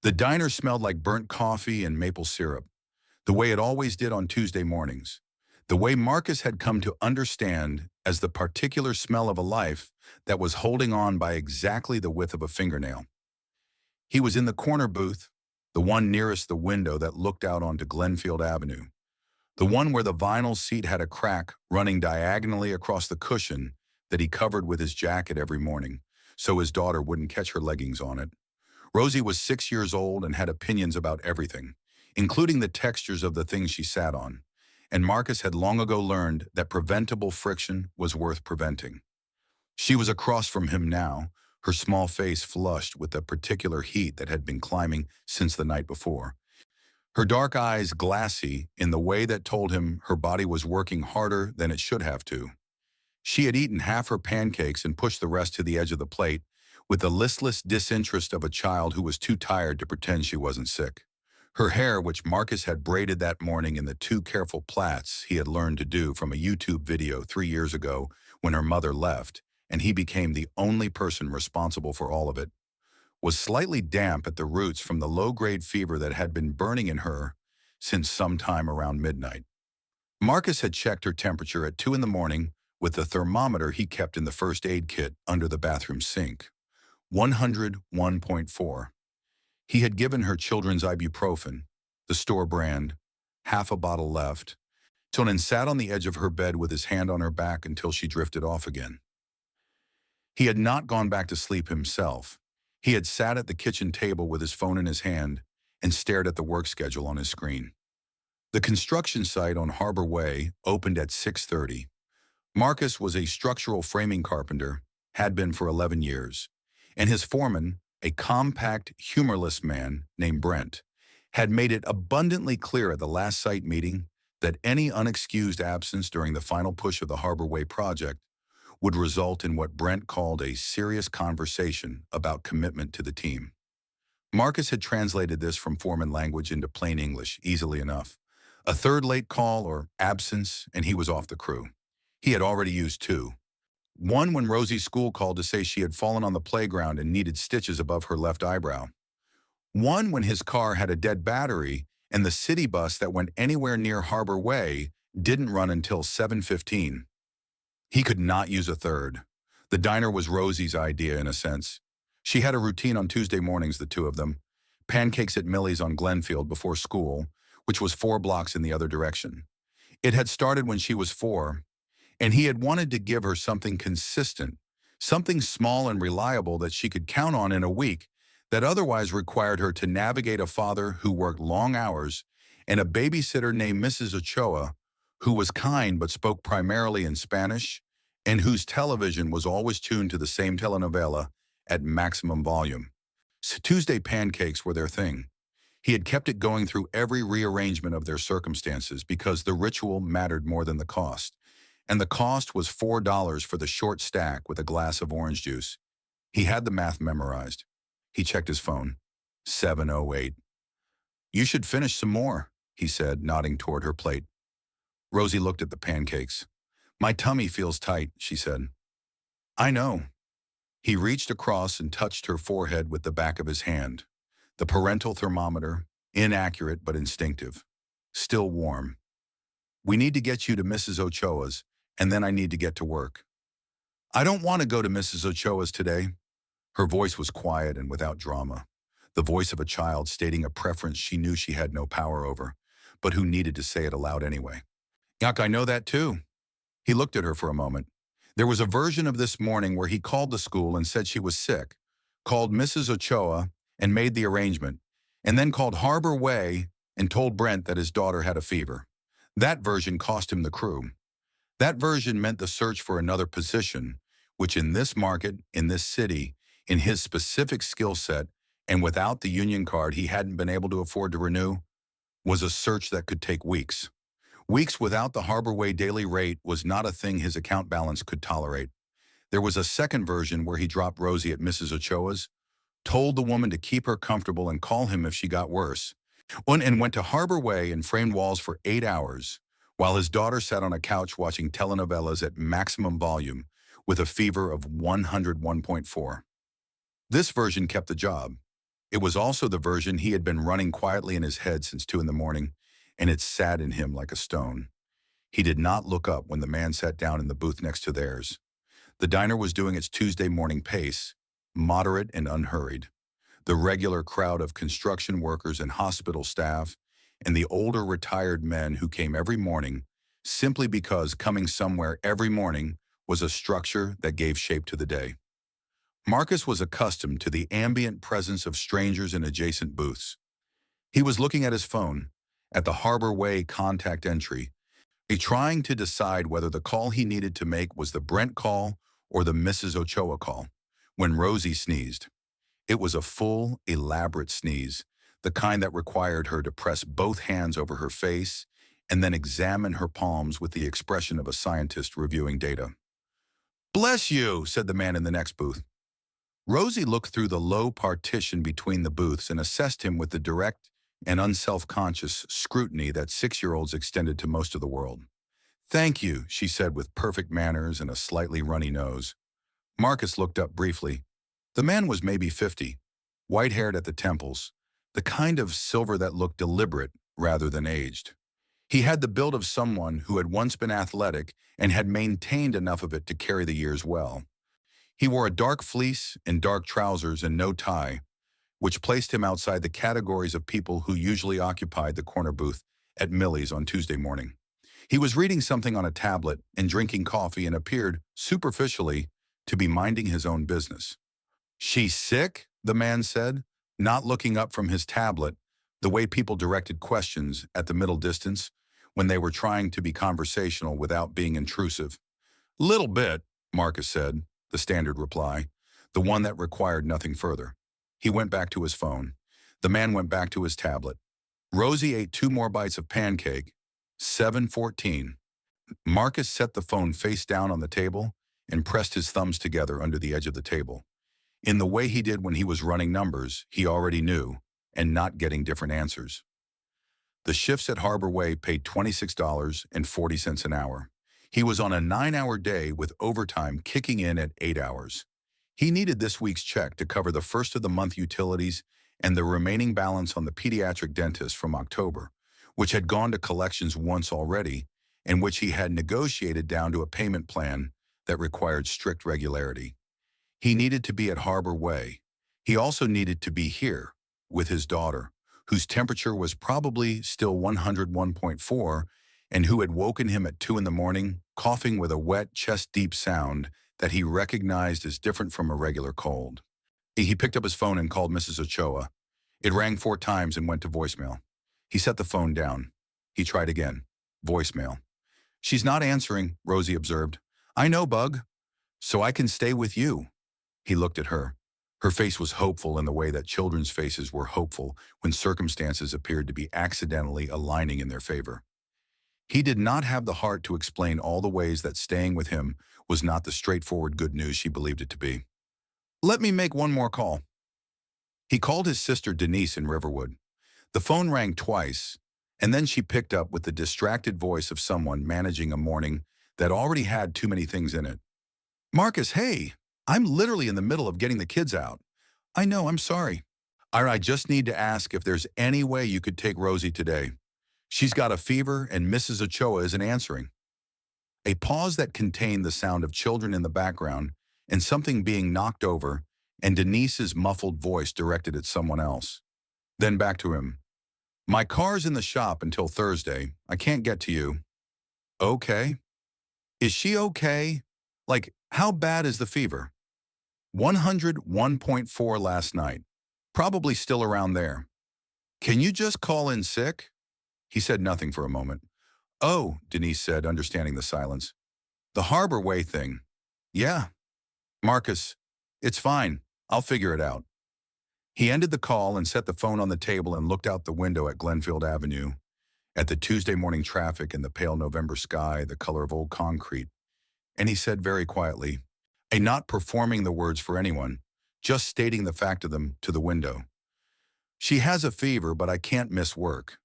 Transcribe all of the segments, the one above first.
The diner smelled like burnt coffee and maple syrup, the way it always did on Tuesday mornings, the way Marcus had come to understand as the particular smell of a life that was holding on by exactly the width of a fingernail. He was in the corner booth, the one nearest the window that looked out onto Glenfield Avenue, the one where the vinyl seat had a crack running diagonally across the cushion that he covered with his jacket every morning, so his daughter wouldn't catch her leggings on it. Rosie was 6 years old and had opinions about everything, including the textures of the things she sat on, and Marcus had long ago learned that preventable friction was worth preventing. She was across from him now, her small face flushed with the particular heat that had been climbing since the night before. Her dark eyes glassy in the way that told him her body was working harder than it should have to. She had eaten half her pancakes and pushed the rest to the edge of the plate, with the listless disinterest of a child who was too tired to pretend she wasn't sick. Her hair, which Marcus had braided that morning in the two careful plaits he had learned to do from a YouTube video 3 years ago when her mother left, and he became the only person responsible for all of it, was slightly damp at the roots from the low-grade fever that had been burning in her since sometime around midnight. Marcus had checked her temperature at 2 in the morning with the thermometer he kept in the first aid kit under the bathroom sink. 101.4. He had given her children's ibuprofen, the store brand, half a bottle left, Tonin sat on the edge of her bed with his hand on her back until she drifted off again. He had not gone back to sleep himself. He had sat at the kitchen table with his phone in his hand and stared at the work schedule on his screen. The construction site on Harbor Way opened at 6:30. Marcus was a structural framing carpenter, had been for 11 years, and his foreman, a compact, humorless man named Brent, had made it abundantly clear at the last site meeting that any unexcused absence during the final push of the Harbor Way project would result in what Brent called a serious conversation about commitment to the team. Marcus had translated this from foreman language into plain English easily enough. A third late call or absence, and he was off the crew. He had already used two. One when Rosie's school called to say she had fallen on the playground and needed stitches above her left eyebrow. One when his car had a dead battery and the city bus that went anywhere near Harbor Way didn't run until 7:15. He could not use a third. The diner was Rosie's idea in a sense. She had a routine on Tuesday mornings, the two of them. Pancakes at Millie's on Glenfield before school, which was 4 blocks in the other direction. It had started when she was 4, and he had wanted to give her something consistent, something small and reliable that she could count on in a week that otherwise required her to navigate a father who worked long hours and a babysitter named Mrs. Ochoa, who was kind but spoke primarily in Spanish and whose television was always tuned to the same telenovela at maximum volume. So Tuesday pancakes were their thing. He had kept it going through every rearrangement of their circumstances because the ritual mattered more than the cost. And the cost was $4 for the short stack with a glass of orange juice. He had the math memorized. He checked his phone. 7:08. "You should finish some more," he said, nodding toward her plate. Rosie looked at the pancakes. "My tummy feels tight," she said. "I know." He reached across and touched her forehead with the back of his hand. The parental thermometer, inaccurate but instinctive. Still warm. "We need to get you to Mrs. Ochoa's, and then I need to get to work." "I don't want to go to Mrs. Ochoa's today." Her voice was quiet and without drama, the voice of a child stating a preference she knew she had no power over, but who needed to say it aloud anyway. "Yuck, I know that too." He looked at her for a moment. There was a version of this morning where he called the school and said she was sick, called Mrs. Ochoa and made the arrangement, and then called Harbor Way and told Brent that his daughter had a fever. That version cost him the crew. That version meant the search for another position, which in this market, in this city, in his specific skill set, and without the union card he hadn't been able to afford to renew, was a search that could take weeks. Weeks without the Harbor Way daily rate was not a thing his account balance could tolerate. There was a second version where he dropped Rosie at Mrs. Ochoa's, told the woman to keep her comfortable and call him if she got worse, and went to Harbor Way and framed walls for 8 hours, while his daughter sat on a couch watching telenovelas at maximum volume with a fever of 101.4. This version kept the job. It was also the version he had been running quietly in his head since 2 in the morning, and it sat in him like a stone. He did not look up when the man sat down in the booth next to theirs. The diner was doing its Tuesday morning pace, moderate and unhurried. The regular crowd of construction workers and hospital staff, and the older retired men who came every morning, simply because coming somewhere every morning was a structure that gave shape to the day. Marcus was accustomed to the ambient presence of strangers in adjacent booths. He was looking at his phone, at the Harbor Way contact entry, trying to decide whether the call he needed to make was the Brent call or the Mrs. Ochoa call, when Rosie sneezed. It was a full, elaborate sneeze, the kind that required her to press both hands over her face and then examine her palms with the expression of a scientist reviewing data. "Bless you," said the man in the next booth. Rosie looked through the low partition between the booths and assessed him with the direct and unself-conscious scrutiny that 6-year-olds extended to most of the world. "Thank you," she said with perfect manners and a slightly runny nose. Marcus looked up briefly. The man was maybe 50, white-haired at the temples, the kind of silver that looked deliberate rather than aged. He had the build of someone who had once been athletic and had maintained enough of it to carry the years well. He wore a dark fleece and dark trousers and no tie, which placed him outside the categories of people who usually occupied the corner booth at Millie's on Tuesday morning. He was reading something on a tablet and drinking coffee and appeared, superficially, to be minding his own business. "She's sick?" the man said, not looking up from his tablet, the way people directed questions at the middle distance when they were trying to be conversational without being intrusive. "Little bit," Marcus said, the standard reply, the one that required nothing further. He went back to his phone. The man went back to his tablet. Rosie ate 2 more bites of pancake. 7:14. Marcus set the phone face down on the table and pressed his thumbs together under the edge of the table. In the way he did when he was running numbers, he already knew, and not getting different answers. The shifts at Harbor Way paid $26.40 an hour. He was on a 9-hour day with overtime kicking in at 8 hours. He needed this week's check to cover the first of the month utilities and the remaining balance on the pediatric dentist from October, which had gone to collections once already, and which he had negotiated down to a payment plan that required strict regularity. He needed to be at Harbor Way. He also needed to be here, with his daughter, whose temperature was probably still 101.4, and who had woken him at 2 in the morning, coughing with a wet, chest-deep sound that he recognized as different from a regular cold. He picked up his phone and called Mrs. Ochoa. It rang 4 times and went to voicemail. He set the phone down. He tried again. Voicemail. "She's not answering," Rosie observed. "I know, Bug. So I can stay with you." He looked at her. Her face was hopeful in the way that children's faces were hopeful when circumstances appeared to be accidentally aligning in their favor. He did not have the heart to explain all the ways that staying with him was not the straightforward good news she believed it to be. "Let me make one more call." He called his sister Denise in Riverwood. The phone rang twice, and then she picked up with the distracted voice of someone managing a morning that already had too many things in it. "Marcus, hey, I'm literally in the middle of getting the kids out. I know, I'm sorry. I just need to ask if there's any way you could take Rosie today. She's got a fever and Mrs. Ochoa isn't answering." A pause that contained the sound of children in the background and something being knocked over, and Denise's muffled voice directed at someone else. Then back to him. "My car's in the shop until Thursday. I can't get to you." "Okay. Is she okay? Like, how bad is the fever?" 101.4 last night. Probably still around there. "Can you just call in sick?" He said nothing for a moment. "Oh," Denise said, understanding the silence. "The Harbor Way thing. Yeah. Marcus, it's fine. I'll figure it out." He ended the call and set the phone on the table and looked out the window at Glenfield Avenue, at the Tuesday morning traffic and the pale November sky, the color of old concrete. And he said very quietly, not performing the words for anyone, just stating the fact of them to the window. "She has a fever, but I can't miss work."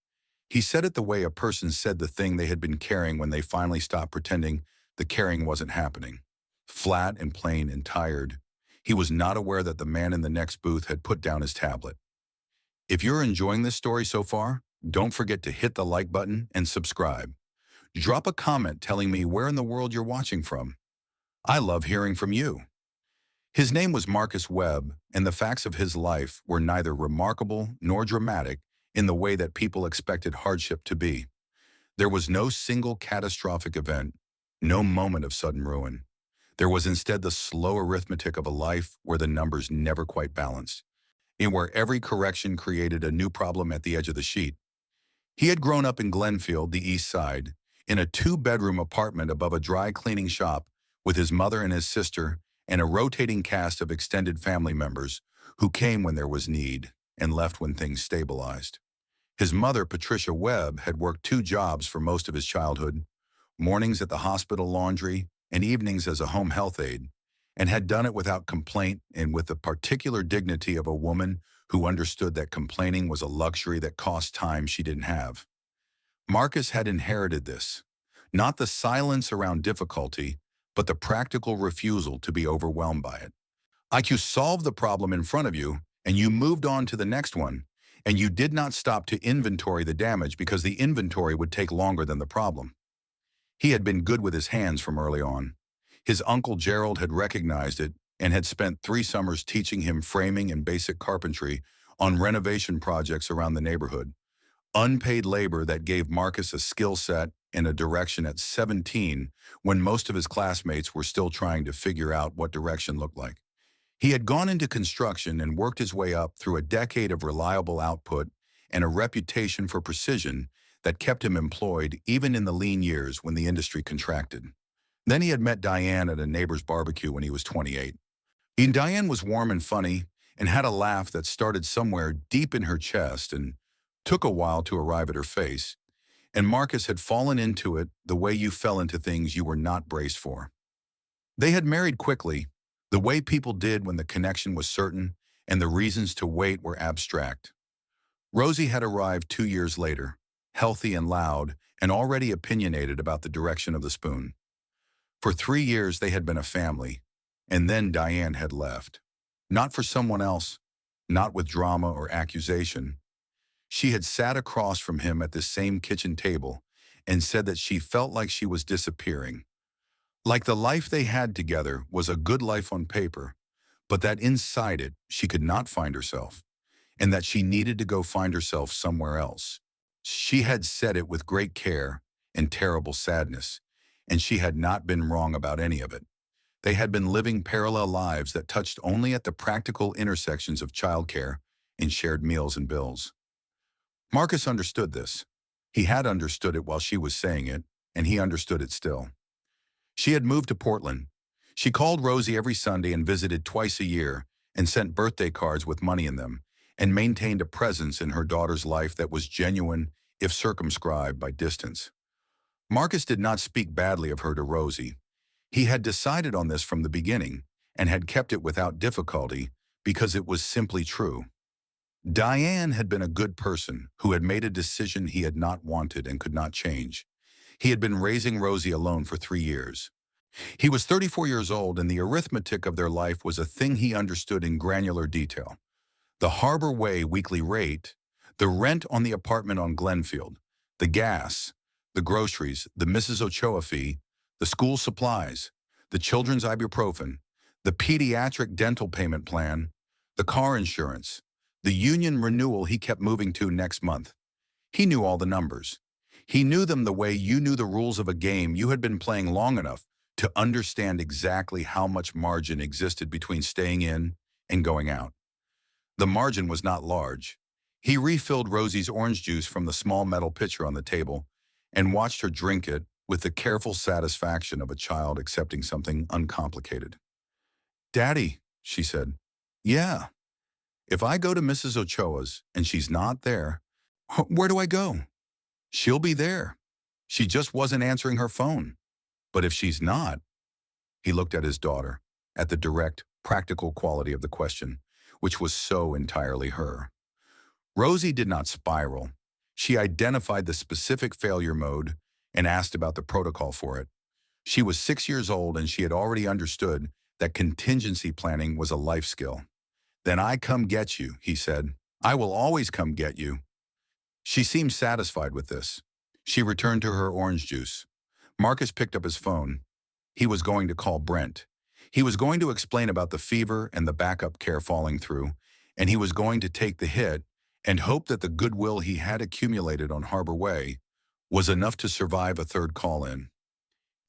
He said it the way a person said the thing they had been carrying when they finally stopped pretending the carrying wasn't happening. Flat and plain and tired. He was not aware that the man in the next booth had put down his tablet. If you're enjoying this story so far, don't forget to hit the like button and subscribe. Drop a comment telling me where in the world you're watching from. I love hearing from you. His name was Marcus Webb, and the facts of his life were neither remarkable nor dramatic in the way that people expected hardship to be. There was no single catastrophic event, no moment of sudden ruin. There was instead the slow arithmetic of a life where the numbers never quite balanced, and where every correction created a new problem at the edge of the sheet. He had grown up in Glenfield, the East Side, in a two-bedroom apartment above a dry cleaning shop with his mother and his sister and a rotating cast of extended family members who came when there was need and left when things stabilized. His mother, Patricia Webb, had worked two jobs for most of his childhood, mornings at the hospital laundry and evenings as a home health aide, and had done it without complaint and with the particular dignity of a woman who understood that complaining was a luxury that cost time she didn't have. Marcus had inherited this, not the silence around difficulty, but the practical refusal to be overwhelmed by it. Like you solved the problem in front of you, and you moved on to the next one, and you did not stop to inventory the damage because the inventory would take longer than the problem. He had been good with his hands from early on. His uncle Gerald had recognized it and had spent 3 summers teaching him framing and basic carpentry on renovation projects around the neighborhood. Unpaid labor that gave Marcus a skill set and a direction at 17 when most of his classmates were still trying to figure out what direction looked like. He had gone into construction and worked his way up through a decade of reliable output and a reputation for precision that kept him employed even in the lean years when the industry contracted. Then he had met Diane at a neighbor's barbecue when he was 28. Diane was warm and funny and had a laugh that started somewhere deep in her chest and took a while to arrive at her face, and Marcus had fallen into it the way you fell into things you were not braced for. They had married quickly, the way people did when the connection was certain and the reasons to wait were abstract. Rosie had arrived 2 years later, healthy and loud, and already opinionated about the direction of the spoon. For 3 years they had been a family, and then Diane had left. Not for someone else, not with drama or accusation. She had sat across from him at the same kitchen table and said that she felt like she was disappearing. Like the life they had together was a good life on paper, but that inside it she could not find herself, and that she needed to go find herself somewhere else. She had said it with great care and terrible sadness, and she had not been wrong about any of it. They had been living parallel lives that touched only at the practical intersections of childcare and shared meals and bills. Marcus understood this. He had understood it while she was saying it, and he understood it still. She had moved to Portland. She called Rosie every Sunday and visited twice a year and sent birthday cards with money in them and maintained a presence in her daughter's life that was genuine if circumscribed by distance. Marcus did not speak badly of her to Rosie. He had decided on this from the beginning and had kept it without difficulty because it was simply true. Diane had been a good person who had made a decision he had not wanted and could not change. He had been raising Rosie alone for 3 years. He was 34 years old, and the arithmetic of their life was a thing he understood in granular detail. The Harbor Way weekly rate, the rent on the apartment on Glenfield, the gas, the groceries, the Mrs. Ochoa fee, the school supplies, the children's ibuprofen, the pediatric dental payment plan, the car insurance, the union renewal he kept moving to next month. He knew all the numbers. He knew them the way you knew the rules of a game you had been playing long enough to understand exactly how much margin existed between staying in and going out. The margin was not large. He refilled Rosie's orange juice from the small metal pitcher on the table and watched her drink it with the careful satisfaction of a child accepting something uncomplicated. "Daddy," she said. "Yeah. If I go to Mrs. Ochoa's and she's not there, where do I go?" "She'll be there. She just wasn't answering her phone. But if she's not," he looked at his daughter, at the direct, practical quality of the question, which was so entirely her. Rosie did not spiral. She identified the specific failure mode and asked about the protocol for it. She was 6 years old and she had already understood that contingency planning was a life skill. "Then I come get you," he said. I will always come get you. She seemed satisfied with this. She returned to her orange juice. Marcus picked up his phone. He was going to call Brent. He was going to explain about the fever and the backup care falling through, and he was going to take the hit and hope that the goodwill he had accumulated on Harbor Way was enough to survive a third call-in.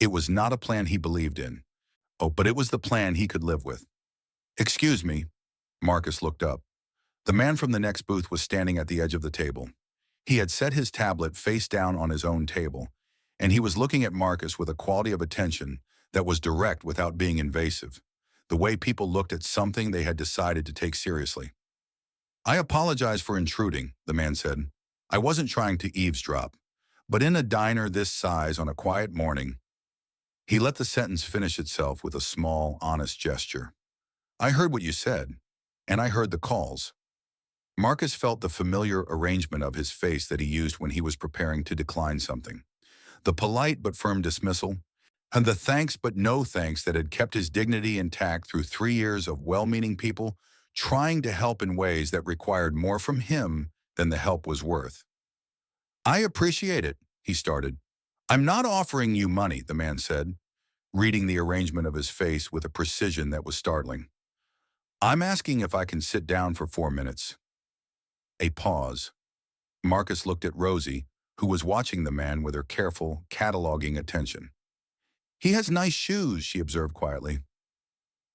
It was not a plan he believed in. Oh, but it was the plan he could live with. Excuse me. Marcus looked up. The man from the next booth was standing at the edge of the table. He had set his tablet face down on his own table, and he was looking at Marcus with a quality of attention that was direct without being invasive, the way people looked at something they had decided to take seriously. I apologize for intruding, the man said. I wasn't trying to eavesdrop, but in a diner this size on a quiet morning, he let the sentence finish itself with a small, honest gesture. I heard what you said, and I heard the calls. Marcus felt the familiar arrangement of his face that he used when he was preparing to decline something. The polite but firm dismissal, and the thanks but no thanks that had kept his dignity intact through 3 years of well-meaning people trying to help in ways that required more from him than the help was worth. I appreciate it, he started. I'm not offering you money, the man said, reading the arrangement of his face with a precision that was startling. I'm asking if I can sit down for 4 minutes. A pause. Marcus looked at Rosie, who was watching the man with her careful, cataloging attention. He has nice shoes, she observed quietly.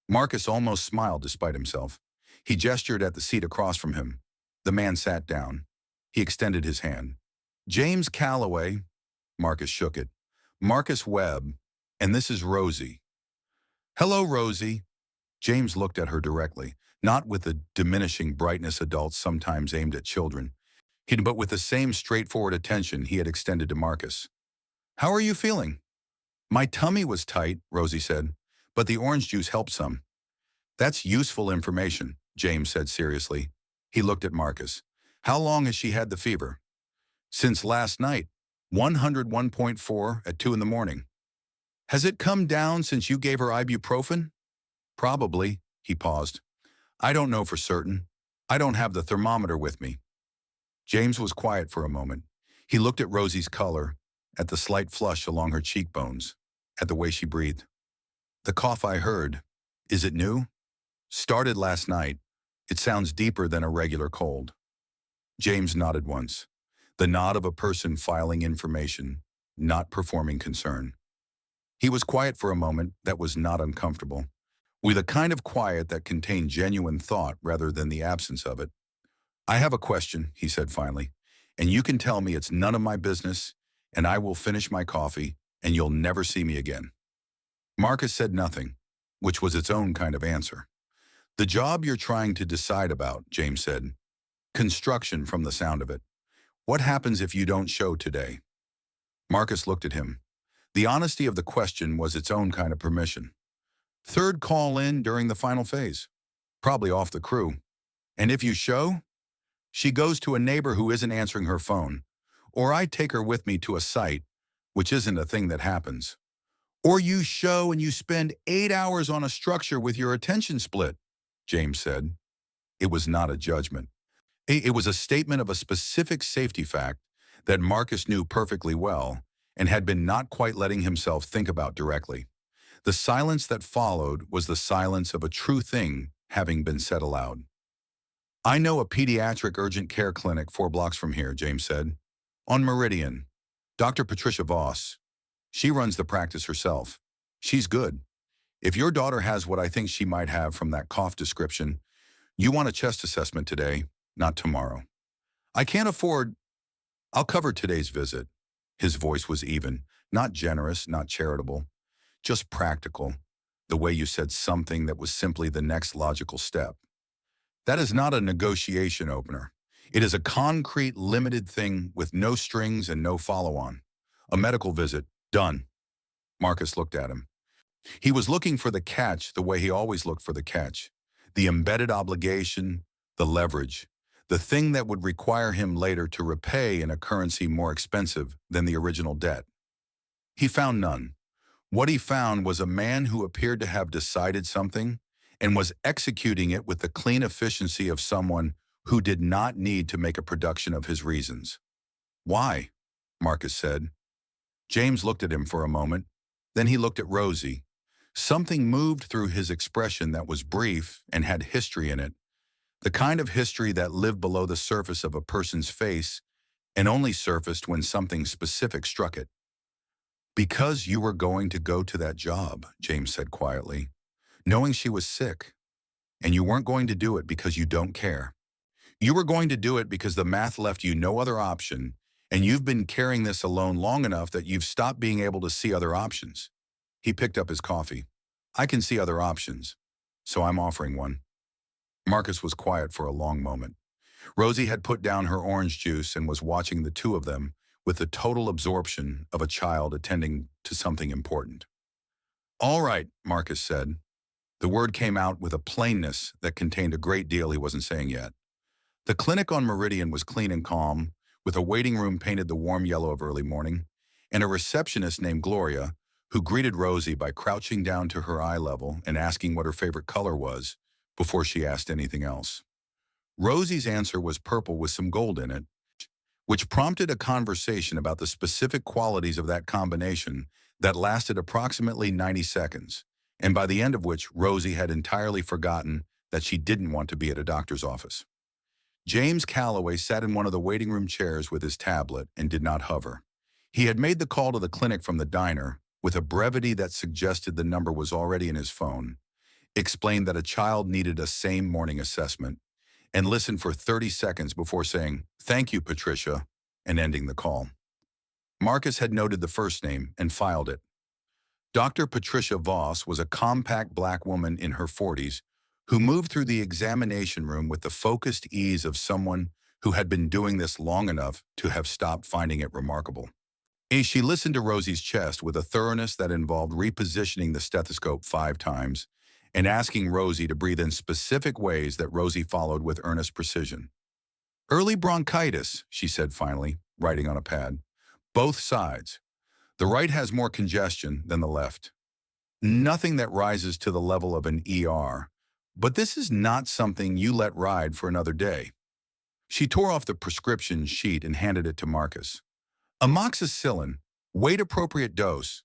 Marcus almost smiled despite himself. He gestured at the seat across from him. The man sat down. He extended his hand. James Calloway. Marcus shook it. Marcus Webb. And this is Rosie. Hello, Rosie. James looked at her directly, not with the diminishing brightness adults sometimes aimed at children, but with the same straightforward attention he had extended to Marcus. How are you feeling? My tummy was tight, Rosie said, but the orange juice helped some. That's useful information, James said seriously. He looked at Marcus. How long has she had the fever? Since last night, 101.4 at 2 in the morning. Has it come down since you gave her ibuprofen? Probably, he paused. I don't know for certain. I don't have the thermometer with me. James was quiet for a moment. He looked at Rosie's color, at the slight flush along her cheekbones, at the way she breathed. The cough I heard, is it new? Started last night. It sounds deeper than a regular cold. James nodded once, the nod of a person filing information, not performing concern. He was quiet for a moment that was not uncomfortable, with a kind of quiet that contained genuine thought rather than the absence of it. I have a question, he said finally, and you can tell me it's none of my business, and I will finish my coffee, and you'll never see me again. Marcus said nothing, which was its own kind of answer. The job you're trying to decide about, James said. Construction from the sound of it. What happens if you don't show today? Marcus looked at him. The honesty of the question was its own kind of permission. Third call in during the final phase. Probably off the crew. And if you show? She goes to a neighbor who isn't answering her phone. Or I take her with me to a site, which isn't a thing that happens. Or you show and you spend 8 hours on a structure with your attention split, James said. It was not a judgment. It was a statement of a specific safety fact that Marcus knew perfectly well and had been not quite letting himself think about directly. The silence that followed was the silence of a true thing having been said aloud. I know a pediatric urgent care clinic 4 blocks from here, James said. On Meridian. Dr. Patricia Voss. She runs the practice herself. She's good. If your daughter has what I think she might have from that cough description, you want a chest assessment today, not tomorrow. I can't afford. I'll cover today's visit. His voice was even, not generous, not charitable, just practical, the way you said something that was simply the next logical step. That is not a negotiation opener. It is a concrete, limited thing with no strings and no follow-on. A medical visit, done. Marcus looked at him. He was looking for the catch the way he always looked for the catch. The embedded obligation, the leverage, the thing that would require him later to repay in a currency more expensive than the original debt. He found none. What he found was a man who appeared to have decided something and was executing it with the clean efficiency of someone who did not need to make a production of his reasons. Why? Marcus said. James looked at him for a moment. Then he looked at Rosie. Something moved through his expression that was brief and had history in it. The kind of history that lived below the surface of a person's face and only surfaced when something specific struck it. Because you were going to go to that job, James said quietly, knowing she was sick. And you weren't going to do it because you don't care. You were going to do it because the math left you no other option, and you've been carrying this alone long enough that you've stopped being able to see other options. He picked up his coffee. I can see other options, so I'm offering one. Marcus was quiet for a long moment. Rosie had put down her orange juice and was watching the two of them with the total absorption of a child attending to something important. All right, Marcus said. The word came out with a plainness that contained a great deal he wasn't saying yet. The clinic on Meridian was clean and calm, with a waiting room painted the warm yellow of early morning, and a receptionist named Gloria, who greeted Rosie by crouching down to her eye level and asking what her favorite color was before she asked anything else. Rosie's answer was purple with some gold in it, which prompted a conversation about the specific qualities of that combination that lasted approximately 90 seconds, and by the end of which Rosie had entirely forgotten that she didn't want to be at a doctor's office. James Calloway sat in one of the waiting room chairs with his tablet and did not hover. He had made the call to the clinic from the diner with a brevity that suggested the number was already in his phone, explained that a child needed a same morning assessment, and listened for 30 seconds before saying, "Thank you, Patricia," and ending the call. Marcus had noted the first name and filed it. Dr. Patricia Voss was a compact black woman in her 40s who moved through the examination room with the focused ease of someone who had been doing this long enough to have stopped finding it remarkable. She listened to Rosie's chest with a thoroughness that involved repositioning the stethoscope 5 times and asking Rosie to breathe in specific ways that Rosie followed with earnest precision. "Early bronchitis," she said finally, writing on a pad. "Both sides. The right has more congestion than the left. Nothing that rises to the level of an ER, but this is not something you let ride for another day." She tore off the prescription sheet and handed it to Marcus. "Amoxicillin, weight-appropriate dose.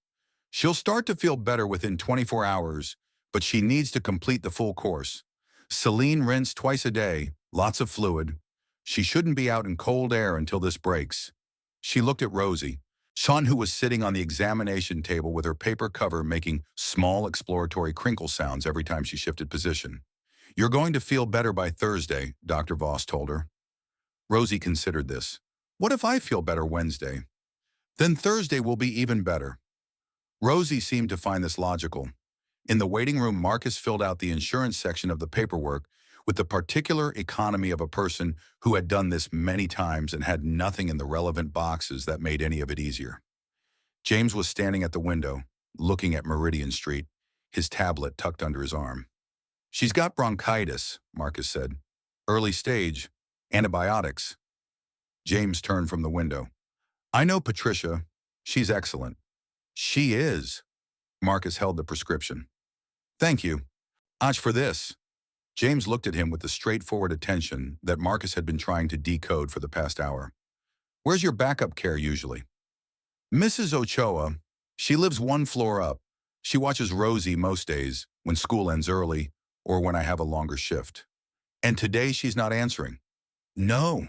She'll start to feel better within 24 hours, but she needs to complete the full course. Saline rinse twice a day, lots of fluid. She shouldn't be out in cold air until this breaks." She looked at Rosie, Sean, who was sitting on the examination table with her paper cover making small exploratory crinkle sounds every time she shifted position. "You're going to feel better by Thursday," Dr. Voss told her. Rosie considered this. "What if I feel better Wednesday? Then Thursday will be even better." Rosie seemed to find this logical. In the waiting room, Marcus filled out the insurance section of the paperwork with the particular economy of a person who had done this many times and had nothing in the relevant boxes that made any of it easier. James was standing at the window, looking at Meridian Street, his tablet tucked under his arm. "She's got bronchitis," Marcus said. "Early stage. Antibiotics." James turned from the window. "I know Patricia. She's excellent." "She is." Marcus held the prescription. "Thank you. Much for this." James looked at him with the straightforward attention that Marcus had been trying to decode for the past hour. "Where's your backup care usually?" "Mrs. Ochoa. She lives 1 floor up. She watches Rosie most days, when school ends early or when I have a longer shift. And today she's not answering." "No."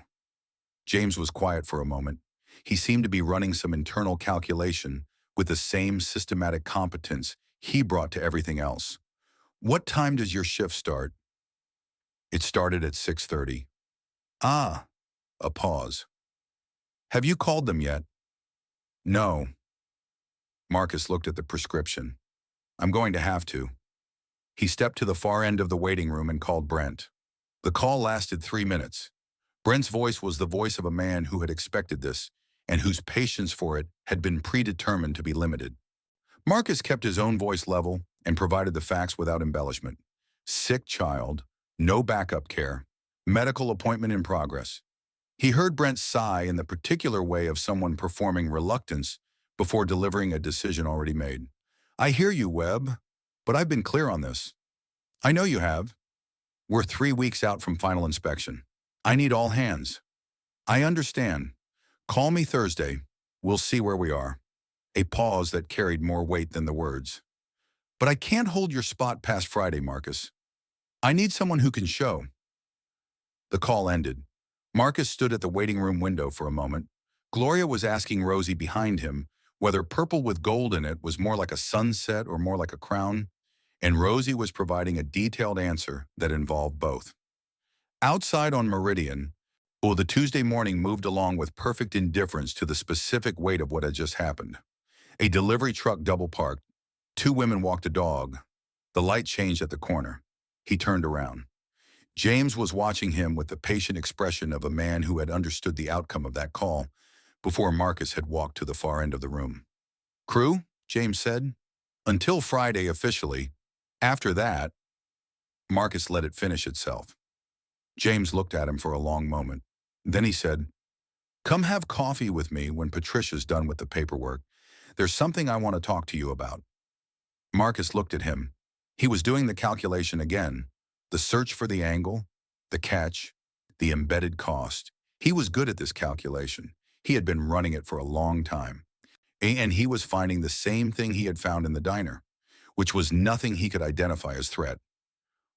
James was quiet for a moment. He seemed to be running some internal calculation with the same systematic competence he brought to everything else. "What time does your shift start?" "It started at 6:30. "Ah." A pause. "Have you called them yet?" "No." Marcus looked at the prescription. "I'm going to have to." He stepped to the far end of the waiting room and called Brent. The call lasted 3 minutes. Brent's voice was the voice of a man who had expected this and whose patience for it had been predetermined to be limited. Marcus kept his own voice level and provided the facts without embellishment. Sick child, no backup care, medical appointment in progress. He heard Brent sigh in the particular way of someone performing reluctance before delivering a decision already made. "I hear you, Webb, but I've been clear on this." "I know you have. We're 3 weeks out from final inspection. I need all hands. I understand. Call me Thursday. We'll see where we are. A pause that carried more weight than the words. But I can't hold your spot past Friday, Marcus. I need someone who can show. The call ended. Marcus stood at the waiting room window for a moment. Gloria was asking Rosie behind him whether purple with gold in it was more like a sunset or more like a crown, and Rosie was providing a detailed answer that involved both. Outside on Meridian, the Tuesday morning moved along with perfect indifference to the specific weight of what had just happened. A delivery truck double parked. Two women walked a dog. The light changed at the corner. He turned around. James was watching him with the patient expression of a man who had understood the outcome of that call before Marcus had walked to the far end of the room. Crew, James said. Until Friday officially. After that, Marcus let it finish itself. James looked at him for a long moment. Then he said, "Come have coffee with me when Patricia's done with the paperwork. There's something I want to talk to you about." Marcus looked at him. He was doing the calculation again. The search for the angle, the catch, the embedded cost. He was good at this calculation. He had been running it for a long time. And he was finding the same thing he had found in the diner, which was nothing he could identify as threat.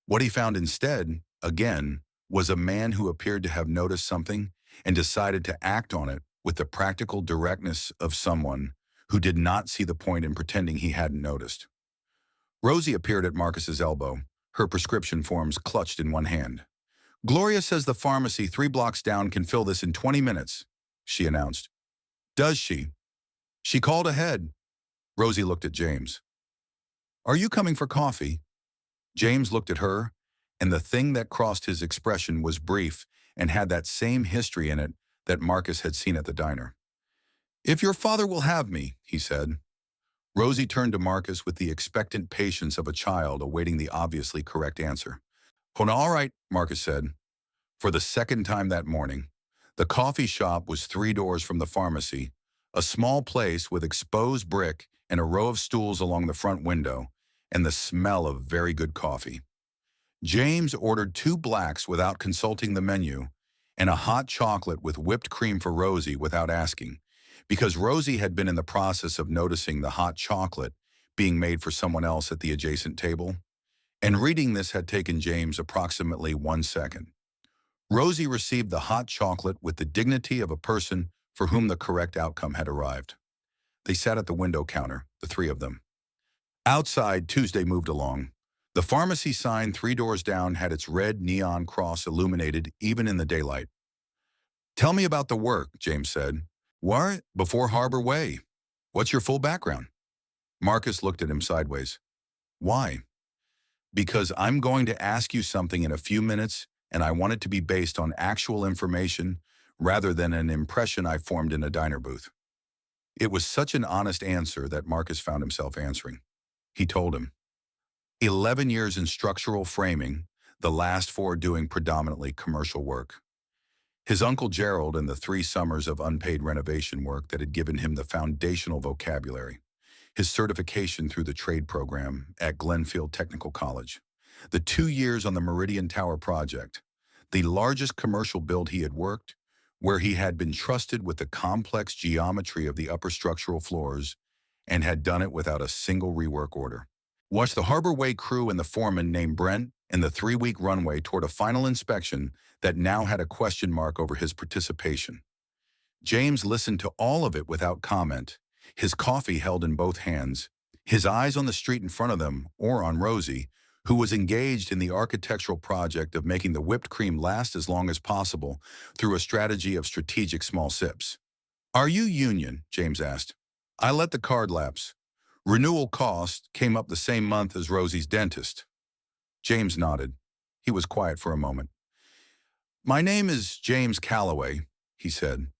What he found instead, again, was a man who appeared to have noticed something and decided to act on it with the practical directness of someone who did not see the point in pretending he hadn't noticed. Rosie appeared at Marcus's elbow, her prescription forms clutched in one hand. "Gloria says the pharmacy 3 blocks down can fill this in 20 minutes, she announced. "Does she?" "She called ahead." Rosie looked at James. "Are you coming for coffee?" James looked at her, and the thing that crossed his expression was brief and had that same history in it that Marcus had seen at the diner. "If your father will have me," he said. Rosie turned to Marcus with the expectant patience of a child awaiting the obviously correct answer. "Oh, all right," Marcus said. For the second time that morning, the coffee shop was 3 doors from the pharmacy, a small place with exposed brick and a row of stools along the front window, and the smell of very good coffee. James ordered 2 blacks without consulting the menu, and a hot chocolate with whipped cream for Rosie without asking, because Rosie had been in the process of noticing the hot chocolate being made for someone else at the adjacent table, and reading this had taken James approximately 1 second. Rosie received the hot chocolate with the dignity of a person for whom the correct outcome had arrived. They sat at the window counter, the 3 of them. Outside, Tuesday moved along. The pharmacy sign 3 doors down had its red neon cross illuminated even in the daylight. "Tell me about the work," James said. "What? Before Harbor Way? What's your full background?" Marcus looked at him sideways. "Why?" "Because I'm going to ask you something in a few minutes, and I want it to be based on actual information rather than an impression I formed in a diner booth." It was such an honest answer that Marcus found himself answering. He told him. 11 years in structural framing, the last 4 doing predominantly commercial work. His uncle Gerald and the 3 summers of unpaid renovation work that had given him the foundational vocabulary. His certification through the trade program at Glenfield Technical College. The 2 years on the Meridian Tower project, the largest commercial build he had worked, where he had been trusted with the complex geometry of the upper structural floors and had done it without a single rework order. Watched the Harbor Way crew and the foreman named Brent and the 3-week runway toward a final inspection that now had a question mark over his participation. James listened to all of it without comment, his coffee held in both hands, his eyes on the street in front of them or on Rosie, who was engaged in the architectural project of making the whipped cream last as long as possible through a strategy of strategic small sips. "Are you union?" James asked. "I let the card lapse. Renewal cost came up the same month as Rosie's dentist." James nodded. He was quiet for a moment. "My name is James Calloway," he said.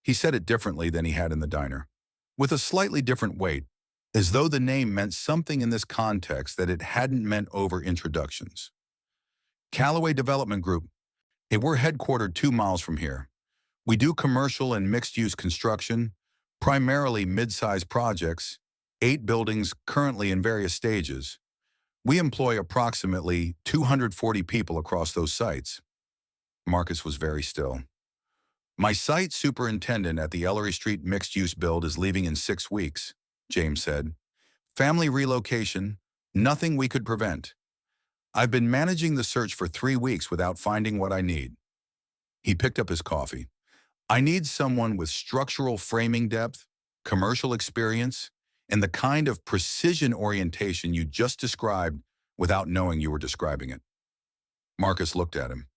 He said it differently than he had in the diner, with a slightly different weight, as though the name meant something in this context that it hadn't meant over introductions. "Calloway Development Group. We're headquartered 2 miles from here. We do commercial and mixed-use construction, primarily mid-sized projects, 8 buildings currently in various stages. We employ approximately 240 people across those sites." Marcus was very still. My site superintendent at the Ellery Street mixed-use build is leaving in 6 weeks, James said. Family relocation, nothing we could prevent. I've been managing the search for 3 weeks without finding what I need. He picked up his coffee. I need someone with structural framing depth, commercial experience, and the kind of precision orientation you just described without knowing you were describing it. Marcus looked at him.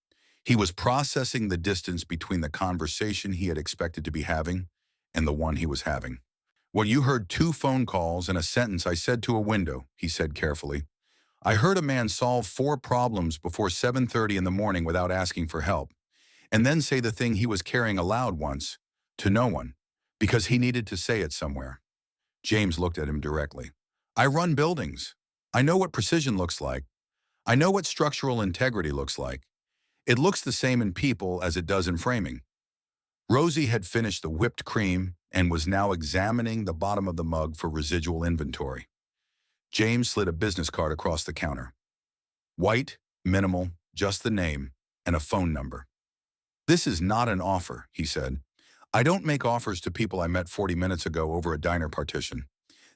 He was processing the distance between the conversation he had expected to be having and the one he was having. Well, you heard 2 phone calls and a sentence I said to a window, he said carefully. I heard a man solve 4 problems before 7:30 in the morning without asking for help, and then say the thing he was carrying aloud once, to no one, because he needed to say it somewhere. James looked at him directly. I run buildings. I know what precision looks like. I know what structural integrity looks like. It looks the same in people as it does in framing. Rosie had finished the whipped cream and was now examining the bottom of the mug for residual inventory. James slid a business card across the counter. White, minimal, just the name, and a phone number. This is not an offer, he said. I don't make offers to people I met 40 minutes ago over a diner partition.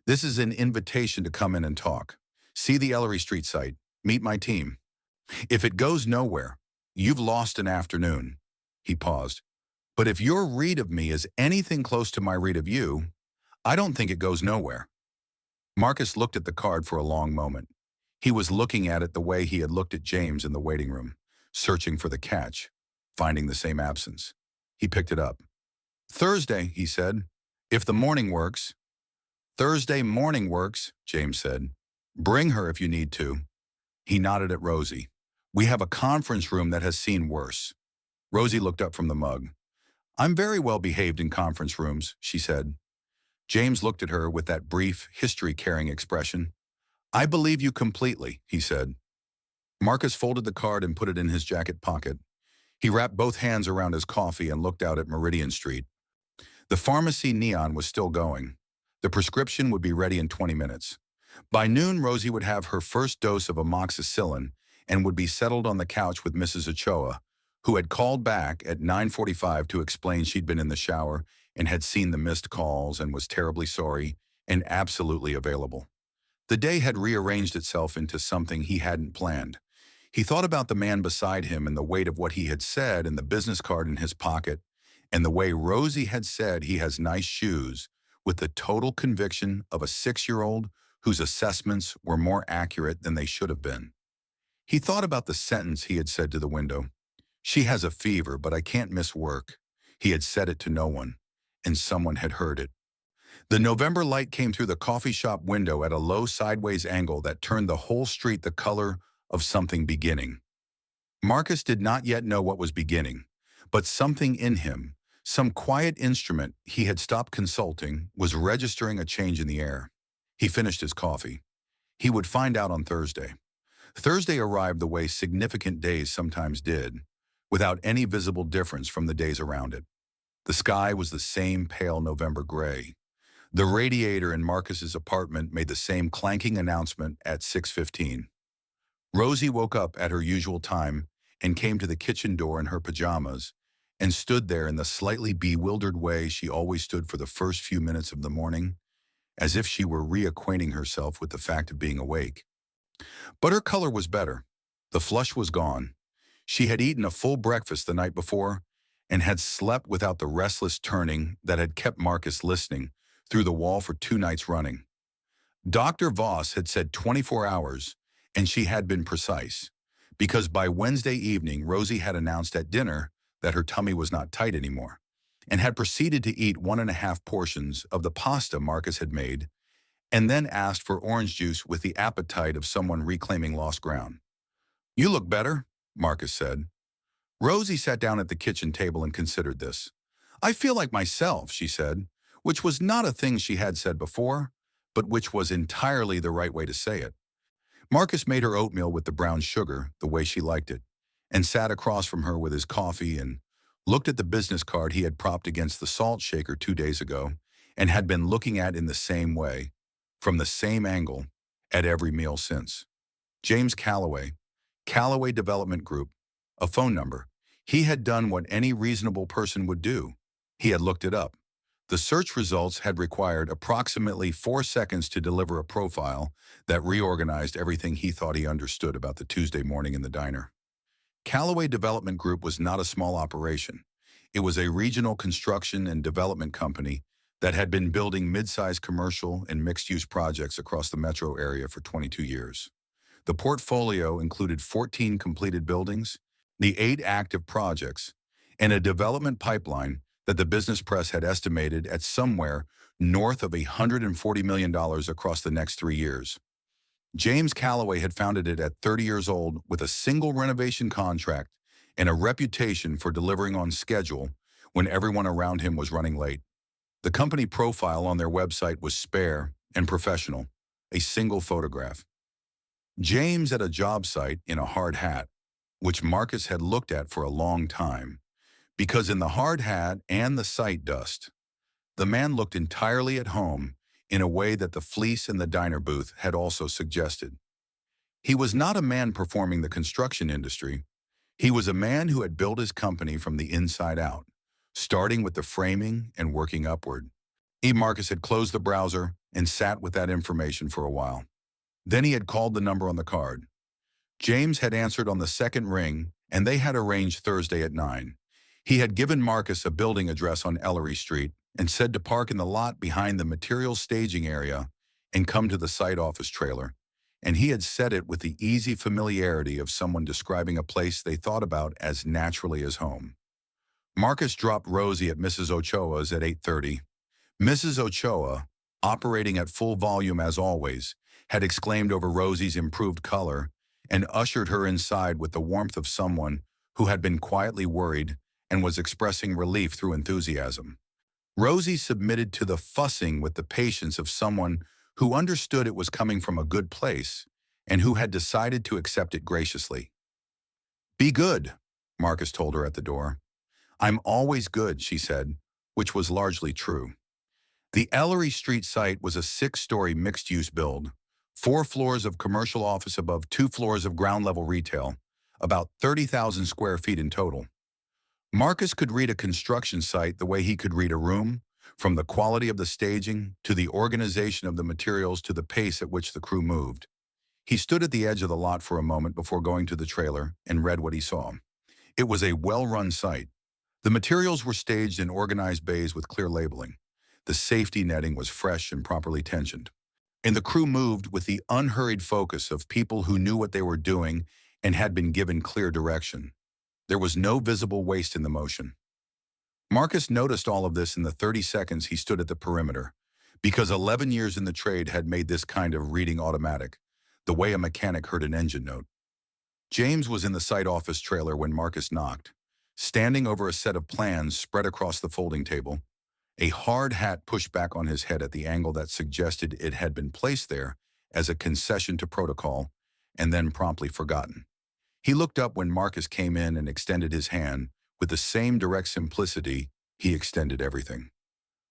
This is an invitation to come in and talk. See the Ellery Street site. Meet my team. If it goes nowhere, you've lost an afternoon. He paused. But if your read of me is anything close to my read of you, I don't think it goes nowhere. Marcus looked at the card for a long moment. He was looking at it the way he had looked at James in the waiting room, searching for the catch, finding the same absence. He picked it up. Thursday, he said. If the morning works. Thursday morning works, James said. Bring her if you need to. He nodded at Rosie. We have a conference room that has seen worse. Rosie looked up from the mug. I'm very well behaved in conference rooms, she said. James looked at her with that brief, history-carrying expression. I believe you completely, he said. Marcus folded the card and put it in his jacket pocket. He wrapped both hands around his coffee and looked out at Meridian Street. The pharmacy neon was still going. The prescription would be ready in 20 minutes. By noon, Rosie would have her first dose of amoxicillin and would be settled on the couch with Mrs. Ochoa, who had called back at 9:45 to explain she'd been in the shower and had seen the missed calls and was terribly sorry and absolutely available. The day had rearranged itself into something he hadn't planned. He thought about the man beside him and the weight of what he had said and the business card in his pocket, and the way Rosie had said he has nice shoes, with the total conviction of a 6-year-old whose assessments were more accurate than they should have been. He thought about the sentence he had said to the window. She has a fever, but I can't miss work. He had said it to no one, and someone had heard it. The November light came through the coffee shop window at a low sideways angle that turned the whole street the color of something beginning. Marcus did not yet know what was beginning, but something in him, some quiet instrument he had stopped consulting, was registering a change in the air. He finished his coffee. He would find out on Thursday. Thursday arrived the way significant days sometimes did, without any visible difference from the days around it. The sky was the same pale November gray. The radiator in Marcus's apartment made the same clanking announcement at 6:15. Rosie woke up at her usual time and came to the kitchen door in her pajamas and stood there in the slightly bewildered way she always stood for the first few minutes of the morning, as if she were reacquainting herself with the fact of being awake. But her color was better. The flush was gone. She had eaten a full breakfast the night before and had slept without the restless turning that had kept Marcus listening through the wall for 2 nights running. Dr. Voss had said 24 hours, and she had been precise, because by Wednesday evening, Rosie had announced at dinner that her tummy was not tight anymore, and had proceeded to eat 1.5 portions of the pasta Marcus had made, and then asked for orange juice with the appetite of someone reclaiming lost ground. You look better, Marcus said. Rosie sat down at the kitchen table and considered this. I feel like myself, she said, which was not a thing she had said before, but which was entirely the right way to say it. Marcus made her oatmeal with the brown sugar, the way she liked it, and sat across from her with his coffee and looked at the business card he had propped against the salt shaker 2 days ago and had been looking at in the same way, from the same angle, at every meal since. James Calloway, Calloway Development Group, a phone number. He had done what any reasonable person would do. He had looked it up. The search results had required approximately 4 seconds to deliver a profile that reorganized everything he thought he understood about the Tuesday morning in the diner. Calloway Development Group was not a small operation. It was a regional construction and development company that had been building mid-sized commercial and mixed-use projects across the metro area for 22 years. The portfolio included 14 completed buildings, the 8 active projects, and a development pipeline that the business press had estimated at somewhere north of $140 million across the next 3 years. James Calloway had founded it at 30 years old with a single renovation contract and a reputation for delivering on schedule when everyone around him was running late. The company profile on their website was spare and professional, a single photograph. James at a job site in a hard hat, which Marcus had looked at for a long time, because in the hard hat and the site dust, the man looked entirely at home in a way that the fleece in the diner booth had also suggested. He was not a man performing the construction industry. He was a man who had built his company from the inside out, starting with the framing and working upward. Marcus had closed the browser and sat with that information for a while. Then he had called the number on the card. James had answered on the second ring, and they had arranged Thursday at 9. He had given Marcus a building address on Ellery Street and said to park in the lot behind the material staging area and come to the site office trailer, and he had said it with the easy familiarity of someone describing a place they thought about as naturally as home. Marcus dropped Rosie at Mrs. Ochoa's at 8:30. Mrs. Ochoa, operating at full volume as always, had exclaimed over Rosie's improved color and ushered her inside with the warmth of someone who had been quietly worried and was expressing relief through enthusiasm. Rosie submitted to the fussing with the patience of someone who understood it was coming from a good place and who had decided to accept it graciously. "Be good," Marcus told her at the door. "I'm always good," she said, which was largely true. The Ellery Street site was a 6-story mixed-use build, 4 floors of commercial office above 2 floors of ground-level retail, about 30,000 square feet in total. Marcus could read a construction site the way he could read a room, from the quality of the staging to the organization of the materials to the pace at which the crew moved. He stood at the edge of the lot for a moment before going to the trailer and read what he saw. It was a well-run site. The materials were staged in organized bays with clear labeling. The safety netting was fresh and properly tensioned. And the crew moved with the unhurried focus of people who knew what they were doing and had been given clear direction. There was no visible waste in the motion. Marcus noticed all of this in the 30 seconds he stood at the perimeter, because 11 years in the trade had made this kind of reading automatic, the way a mechanic heard an engine note. James was in the site office trailer when Marcus knocked, standing over a set of plans spread across the folding table, a hard hat pushed back on his head at the angle that suggested it had been placed there as a concession to protocol, and then promptly forgotten. He looked up when Marcus came in and extended his hand with the same direct simplicity he extended everything.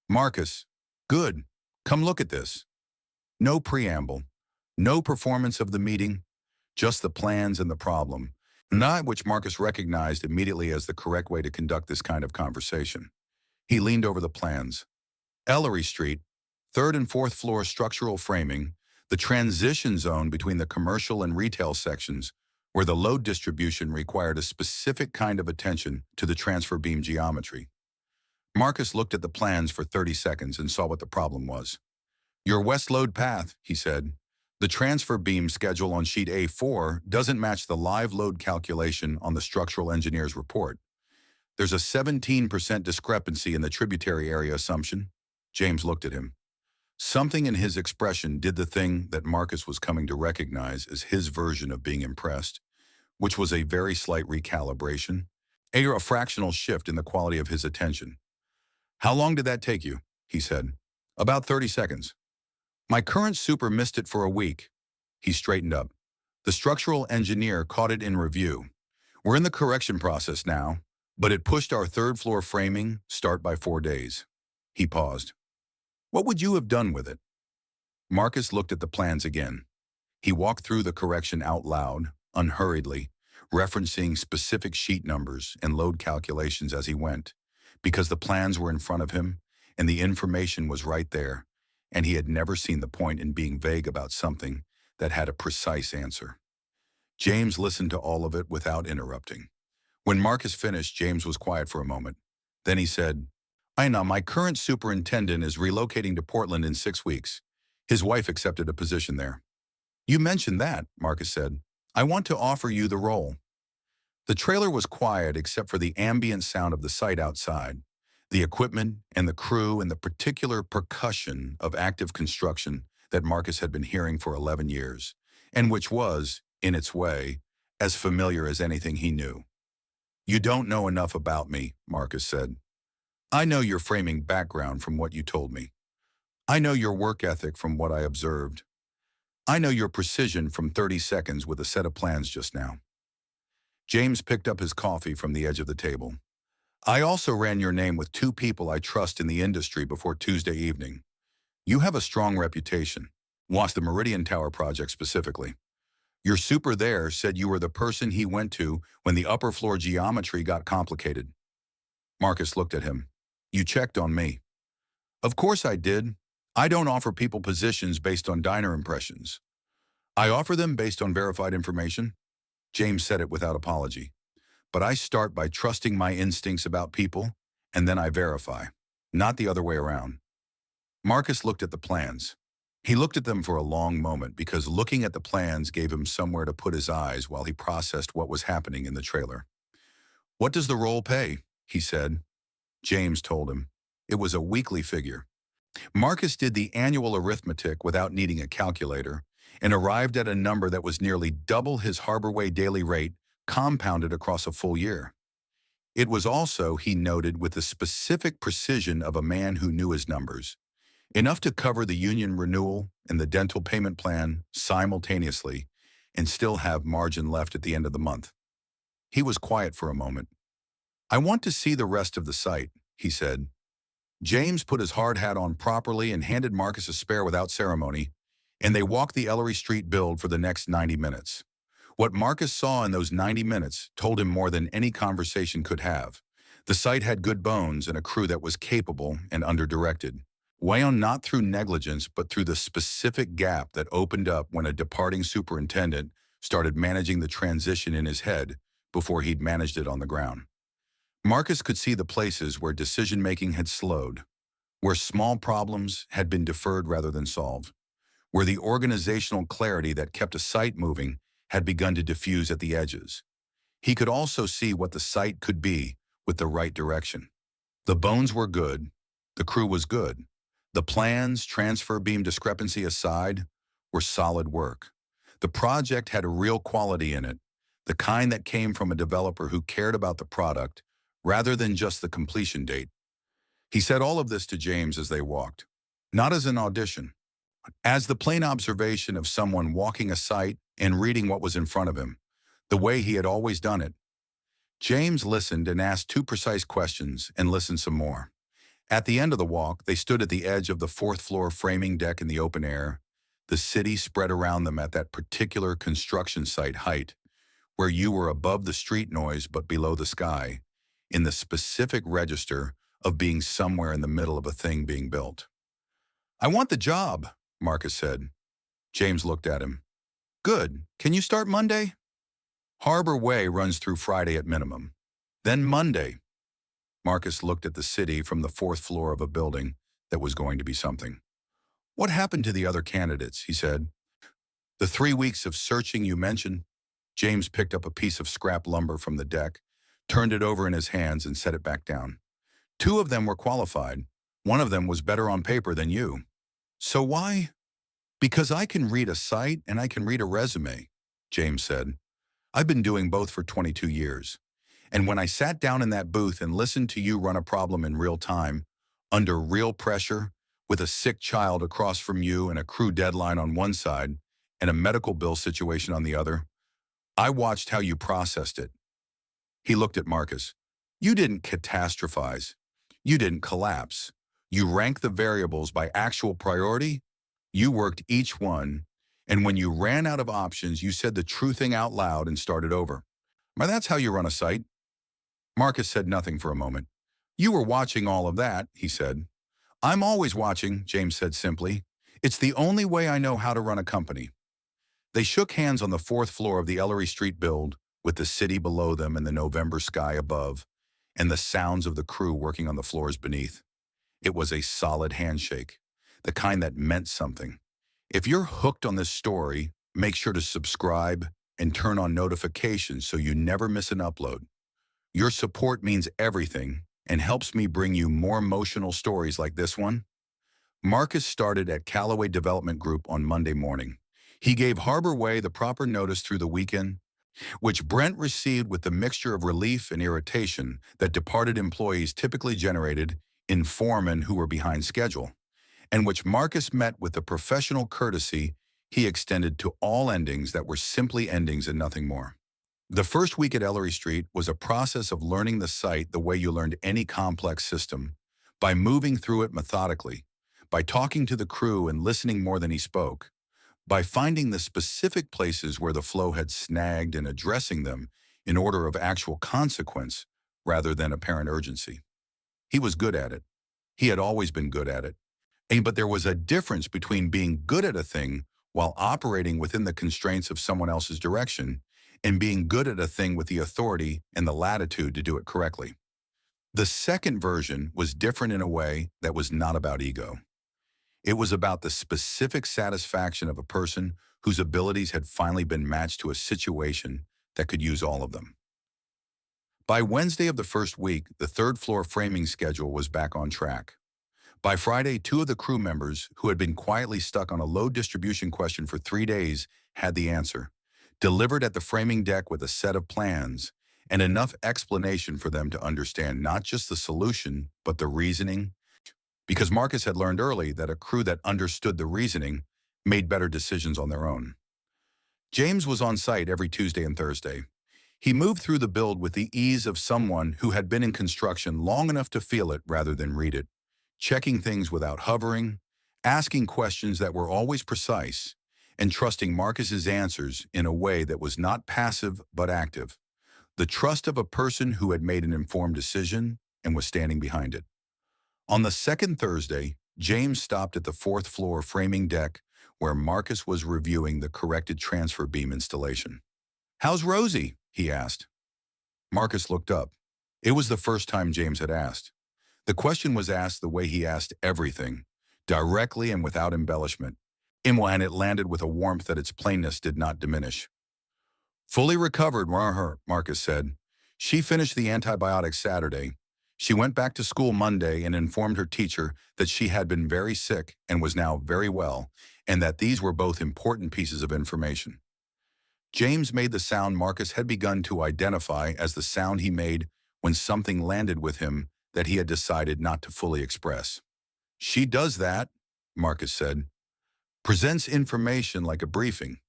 "Marcus, good. Come look at this." No preamble, no performance of the meeting, just the plans and the problem, not which Marcus recognized immediately as the correct way to conduct this kind of conversation. He leaned over the plans. Ellery Street, 3rd and 4th floor structural framing, the transition zone between the commercial and retail sections, where the load distribution required a specific kind of attention to the transfer beam geometry. Marcus looked at the plans for 30 seconds and saw what the problem was. "Your west load path," he said. "The transfer beam schedule on sheet A4 doesn't match the live load calculation on the structural engineer's report. There's a 17% discrepancy in the tributary area assumption." James looked at him. Something in his expression did the thing that Marcus was coming to recognize as his version of being impressed, which was a very slight recalibration, a fractional shift in the quality of his attention. "How long did that take you?" he said. "About 30 seconds. My current super missed it for a week." He straightened up. "The structural engineer caught it in review. We're in the correction process now, but it pushed our 3rd floor framing start by 4 days." He paused. "What would you have done with it?" Marcus looked at the plans again. He walked through the correction out loud, unhurriedly, referencing specific sheet numbers and load calculations as he went, because the plans were in front of him and the information was right there, and he had never seen the point in being vague about something that had a precise answer. James listened to all of it without interrupting. When Marcus finished, James was quiet for a moment. Then he said, "I know my current superintendent is relocating to Portland in 6 weeks. His wife accepted a position there." "You mentioned that," Marcus said. "I want to offer you the role." The trailer was quiet except for the ambient sound of the site outside, the equipment and the crew and the particular percussion of active construction that Marcus had been hearing for 11 years, and which was, in its way, as familiar as anything he knew. "You don't know enough about me," Marcus said. "I know your framing background from what you told me. I know your work ethic from what I observed. I know your precision from 30 seconds with a set of plans just now." James picked up his coffee from the edge of the table. "I also ran your name with 2 people I trust in the industry before Tuesday evening. You have a strong reputation. Watch the Meridian Tower project specifically. Your super there said you were the person he went to when the upper floor geometry got complicated." Marcus looked at him. "You checked on me." "Of course I did. I don't offer people positions based on diner impressions. I offer them based on verified information." James said it without apology. "But I start by trusting my instincts about people, and then I verify, not the other way around." Marcus looked at the plans. He looked at them for a long moment because looking at the plans gave him somewhere to put his eyes while he processed what was happening in the trailer. "What does the role pay?" he said. James told him. It was a weekly figure. Marcus did the annual arithmetic without needing a calculator and arrived at a number that was nearly double his Harborway daily rate compounded across a full year. It was also, he noted with the specific precision of a man who knew his numbers, enough to cover the union renewal and the dental payment plan simultaneously and still have margin left at the end of the month. He was quiet for a moment. "I want to see the rest of the site," he said. James put his hard hat on properly and handed Marcus a spare without ceremony, and they walked the Ellery Street build for the next 90 minutes. What Marcus saw in those 90 minutes told him more than any conversation could have. The site had good bones and a crew that was capable and under-directed. Wound not through negligence, but through the specific gap that opened up when a departing superintendent started managing the transition in his head before he'd managed it on the ground. Marcus could see the places where decision-making had slowed, where small problems had been deferred rather than solved, where the organizational clarity that kept a site moving had begun to diffuse at the edges. He could also see what the site could be with the right direction. The bones were good, the crew was good. The plans, transfer beam discrepancy aside, were solid work. The project had a real quality in it, the kind that came from a developer who cared about the product rather than just the completion date. He said all of this to James as they walked, not as an audition, as the plain observation of someone walking a site and reading what was in front of him, the way he had always done it. James listened and asked 2 precise questions and listened some more. At the end of the walk, they stood at the edge of the 4th-floor framing deck in the open air, the city spread around them at that particular construction site height, where you were above the street noise but below the sky, in the specific register of being somewhere in the middle of a thing being built. "I want the job," Marcus said. James looked at him. "Good. Can you start Monday?" "Harbor Way runs through Friday at minimum. Then Monday." Marcus looked at the city from the 4th floor of a building that was going to be something. "What happened to the other candidates?" he said. "The 3 weeks of searching you mentioned." James picked up a piece of scrap lumber from the deck, turned it over in his hands and set it back down. "2 of them were qualified. One of them was better on paper than you." "So why?" "Because I can read a site and I can read a resume," James said. "I've been doing both for 22 years. And when I sat down in that booth and listened to you run a problem in real time, under real pressure, with a sick child across from you and a crew deadline on one side and a medical bill situation on the other, I watched how you processed it." He looked at Marcus. "You didn't catastrophize. You didn't collapse. You ranked the variables by actual priority. You worked each one, and when you ran out of options, you said the true thing out loud and started over." Why, that's how you run a site. Marcus said nothing for a moment. You were watching all of that, he said. I'm always watching, James said simply. It's the only way I know how to run a company. They shook hands on the fourth floor of the Ellery Street build, with the city below them and the November sky above, and the sounds of the crew working on the floors beneath. It was a solid handshake, the kind that meant something. If you're hooked on this story, make sure to subscribe and turn on notifications so you never miss an upload. Your support means everything and helps me bring you more emotional stories like this one. Marcus started at Calloway Development Group on Monday morning. He gave Harbor Way the proper notice through the weekend, which Brent received with the mixture of relief and irritation that departed employees typically generated in foremen who were behind schedule, and which Marcus met with the professional courtesy he extended to all endings that were simply endings and nothing more. The first week at Ellery Street was a process of learning the site the way you learned any complex system, by moving through it methodically, by talking to the crew and listening more than he spoke, by finding the specific places where the flow had snagged and addressing them in order of actual consequence rather than apparent urgency. He was good at it. He had always been good at it. But there was a difference between being good at a thing while operating within the constraints of someone else's direction and being good at a thing with the authority and the latitude to do it correctly. The second version was different in a way that was not about ego. It was about the specific satisfaction of a person whose abilities had finally been matched to a situation that could use all of them. By Wednesday of the first week, the third floor framing schedule was back on track. By Friday, 2 of the crew members who had been quietly stuck on a load distribution question for 3 days had the answer, delivered at the framing deck with a set of plans and enough explanation for them to understand not just the solution, but the reasoning, because Marcus had learned early that a crew that understood the reasoning made better decisions on their own. James was on site every Tuesday and Thursday. He moved through the build with the ease of someone who had been in construction long enough to feel it rather than read it, checking things without hovering, asking questions that were always precise, and trusting Marcus's answers in a way that was not passive but active. The trust of a person who had made an informed decision and was standing behind it. On the second Thursday, James stopped at the fourth floor framing deck where Marcus was reviewing the corrected transfer beam installation. "How's Rosie?" he asked. Marcus looked up. It was the first time James had asked. The question was asked the way he asked everything, directly and without embellishment, and it landed with a warmth that its plainness did not diminish. "Fully recovered, Marcus said. She finished the antibiotics Saturday. She went back to school Monday and informed her teacher that she had been very sick and was now very well, and that these were both important pieces of information." James made the sound Marcus had begun to identify as the sound he made when something landed with him that he had decided not to fully express. "She does that," Marcus said. "Presents information like a briefing.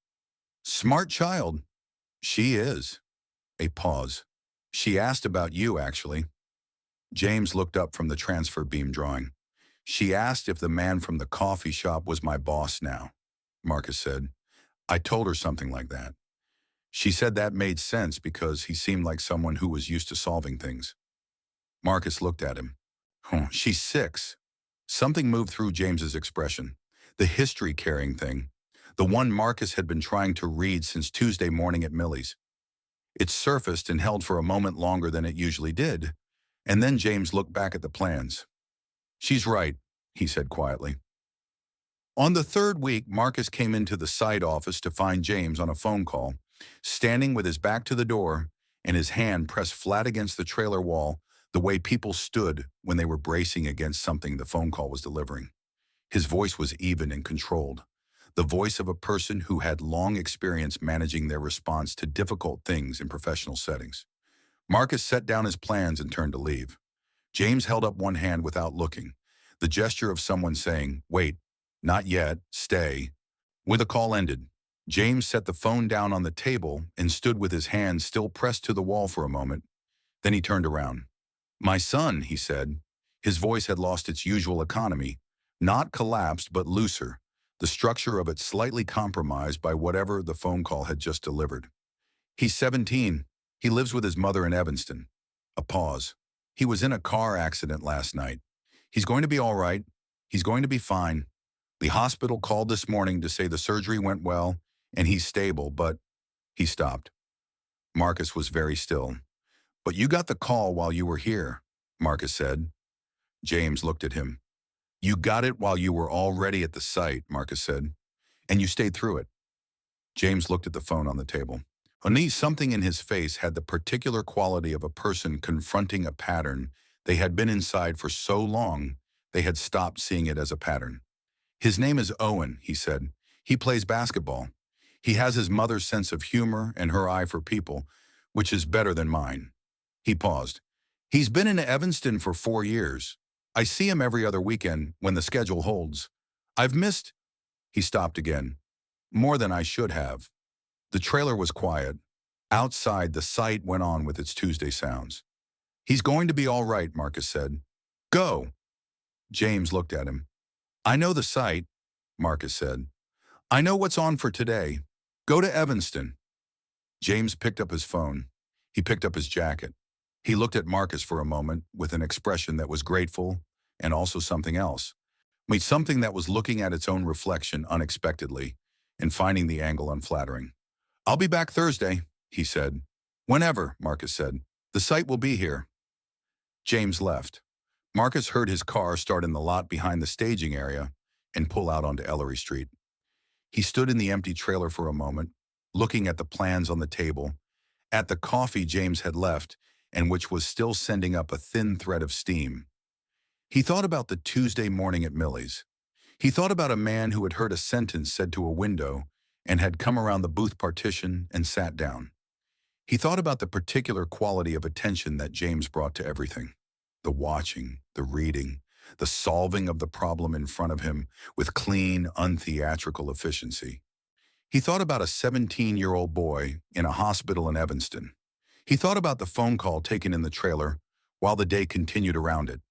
Smart child." "She is." A pause. "She asked about you, actually." James looked up from the transfer beam drawing. "She asked if the man from the coffee shop was my boss now," Marcus said. "I told her something like that. She said that made sense because he seemed like someone who was used to solving things." Marcus looked at him. "Oh, she's 6. Something moved through James's expression. The history-carrying thing. The one Marcus had been trying to read since Tuesday morning at Millie's. It surfaced and held for a moment longer than it usually did, and then James looked back at the plans. "She's right," he said quietly. On the third week, Marcus came into the site office to find James on a phone call, standing with his back to the door and his hand pressed flat against the trailer wall, the way people stood when they were bracing against something the phone call was delivering. His voice was even and controlled, the voice of a person who had long experience managing their response to difficult things in professional settings. Marcus set down his plans and turned to leave. James held up one hand without looking, the gesture of someone saying, "Wait, not yet, stay." When the call ended, James set the phone down on the table and stood with his hand still pressed to the wall for a moment. Then he turned around. "My son," he said. His voice had lost its usual economy, not collapsed but looser, the structure of it slightly compromised by whatever the phone call had just delivered. "He's 17. He lives with his mother in Evanston. A pause. He was in a car accident last night. He's going to be all right. He's going to be fine. The hospital called this morning to say the surgery went well and he's stable, but he stopped. Marcus was very still. But you got the call while you were here, Marcus said. James looked at him. You got it while you were already at the site, Marcus said, and you stayed through it. James looked at the phone on the table. Something in his face had the particular quality of a person confronting a pattern they had been inside for so long they had stopped seeing it as a pattern. His name is Owen, he said. He plays basketball. He has his mother's sense of humor and her eye for people, which is better than mine. He paused. He's been in Evanston for 4 years. I see him every other weekend when the schedule holds. I've missed. He stopped again. More than I should have. The trailer was quiet. Outside, the site went on with its Tuesday sounds. He's going to be all right, Marcus said. Go. James looked at him. I know the site, Marcus said. I know what's on for today. Go to Evanston. James picked up his phone. He picked up his jacket. He looked at Marcus for a moment with an expression that was grateful and also something else. Something that was looking at its own reflection unexpectedly and finding the angle unflattering. I'll be back Thursday, he said. Whenever, Marcus said. The site will be here. James left. Marcus heard his car start in the lot behind the staging area and pull out onto Ellery Street. He stood in the empty trailer for a moment, looking at the plans on the table, at the coffee James had left and which was still sending up a thin thread of steam. He thought about the Tuesday morning at Millie's. He thought about a man who had heard a sentence said to a window and had come around the booth partition and sat down. He thought about the particular quality of attention that James brought to everything. The watching, the reading, the solving of the problem in front of him with clean, untheatrical efficiency. He thought about a 17-year-old boy in a hospital in Evanston. He thought about the phone call taken in the trailer while the day continued around it.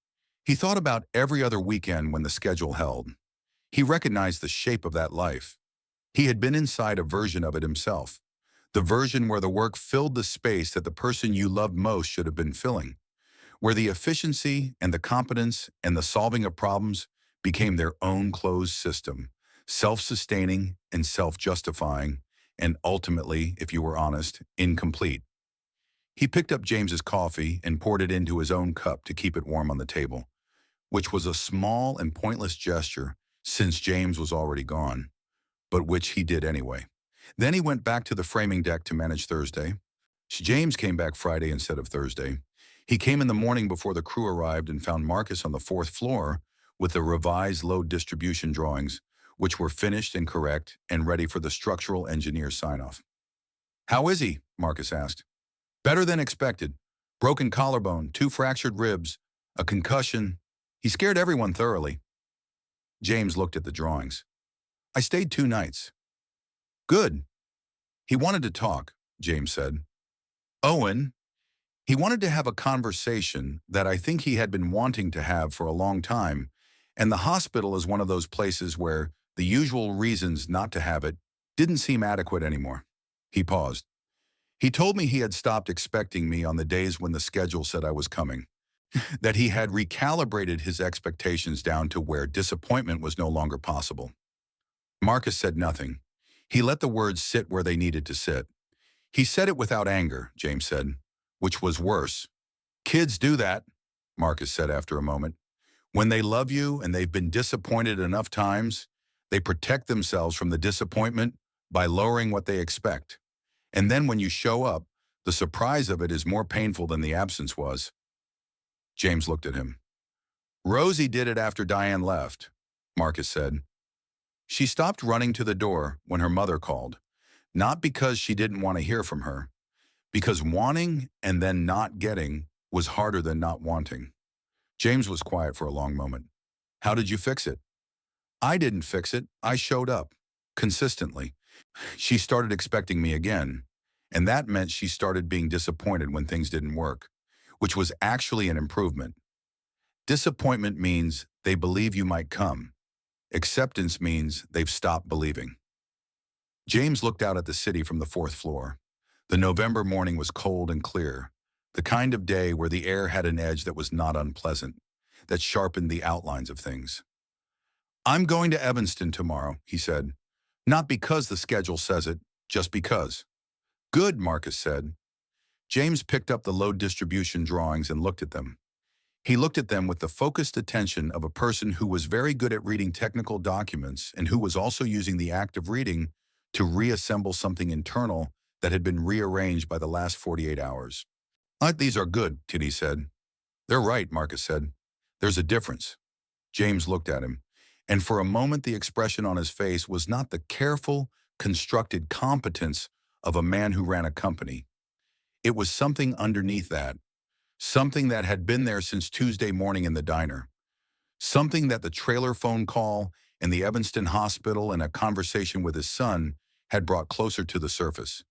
He thought about every other weekend when the schedule held. He recognized the shape of that life. He had been inside a version of it himself, the version where the work filled the space that the person you loved most should have been filling, where the efficiency and the competence and the solving of problems became their own closed system, self-sustaining and self-justifying, and ultimately, if you were honest, incomplete. He picked up James's coffee and poured it into his own cup to keep it warm on the table, which was a small and pointless gesture since James was already gone, but which he did anyway. Then he went back to the framing deck to manage Thursday. James came back Friday instead of Thursday. He came in the morning before the crew arrived and found Marcus on the 4th floor with the revised load distribution drawings, which were finished and correct and ready for the structural engineer's sign-off. How is he? Marcus asked. Better than expected. Broken collarbone, 2 fractured ribs, a concussion. He scared everyone thoroughly. James looked at the drawings. I stayed 2 nights. Good. He wanted to talk, James said. Owen, he wanted to have a conversation that I think he had been wanting to have for a long time, and the hospital is one of those places where the usual reasons not to have it didn't seem adequate anymore. He paused. He told me he had stopped expecting me on the days when the schedule said I was coming, that he had recalibrated his expectations down to where disappointment was no longer possible. Marcus said nothing. He let the words sit where they needed to sit. He said it without anger, James said, which was worse. Kids do that, Marcus said after a moment. When they love you and they've been disappointed enough times, they protect themselves from the disappointment by lowering what they expect. And then when you show up, the surprise of it is more painful than the absence was. James looked at him. Rosie did it after Diane left, Marcus said. She stopped running to the door when her mother called, not because she didn't want to hear from her, because wanting and then not getting was harder than not wanting. James was quiet for a long moment. How did you fix it? I didn't fix it. I showed up. Consistently. She started expecting me again, and that meant she started being disappointed when things didn't work, which was actually an improvement. Disappointment means they believe you might come. Acceptance means they've stopped believing. James looked out at the city from the 4th floor. The November morning was cold and clear, the kind of day where the air had an edge that was not unpleasant, that sharpened the outlines of things. "I'm going to Evanston tomorrow," he said. "Not because the schedule says it, just because." "Good," Marcus said. James picked up the load distribution drawings and looked at them. He looked at them with the focused attention of a person who was very good at reading technical documents and who was also using the act of reading to reassemble something internal that had been rearranged by the last 48 hours. These are good," Titty said. "They're right," Marcus said. "There's a difference." James looked at him, and for a moment the expression on his face was not the careful, constructed competence of a man who ran a company. It was something underneath that, something that had been there since Tuesday morning in the diner, something that the trailer phone call and the Evanston hospital and a conversation with his son had brought closer to the surface.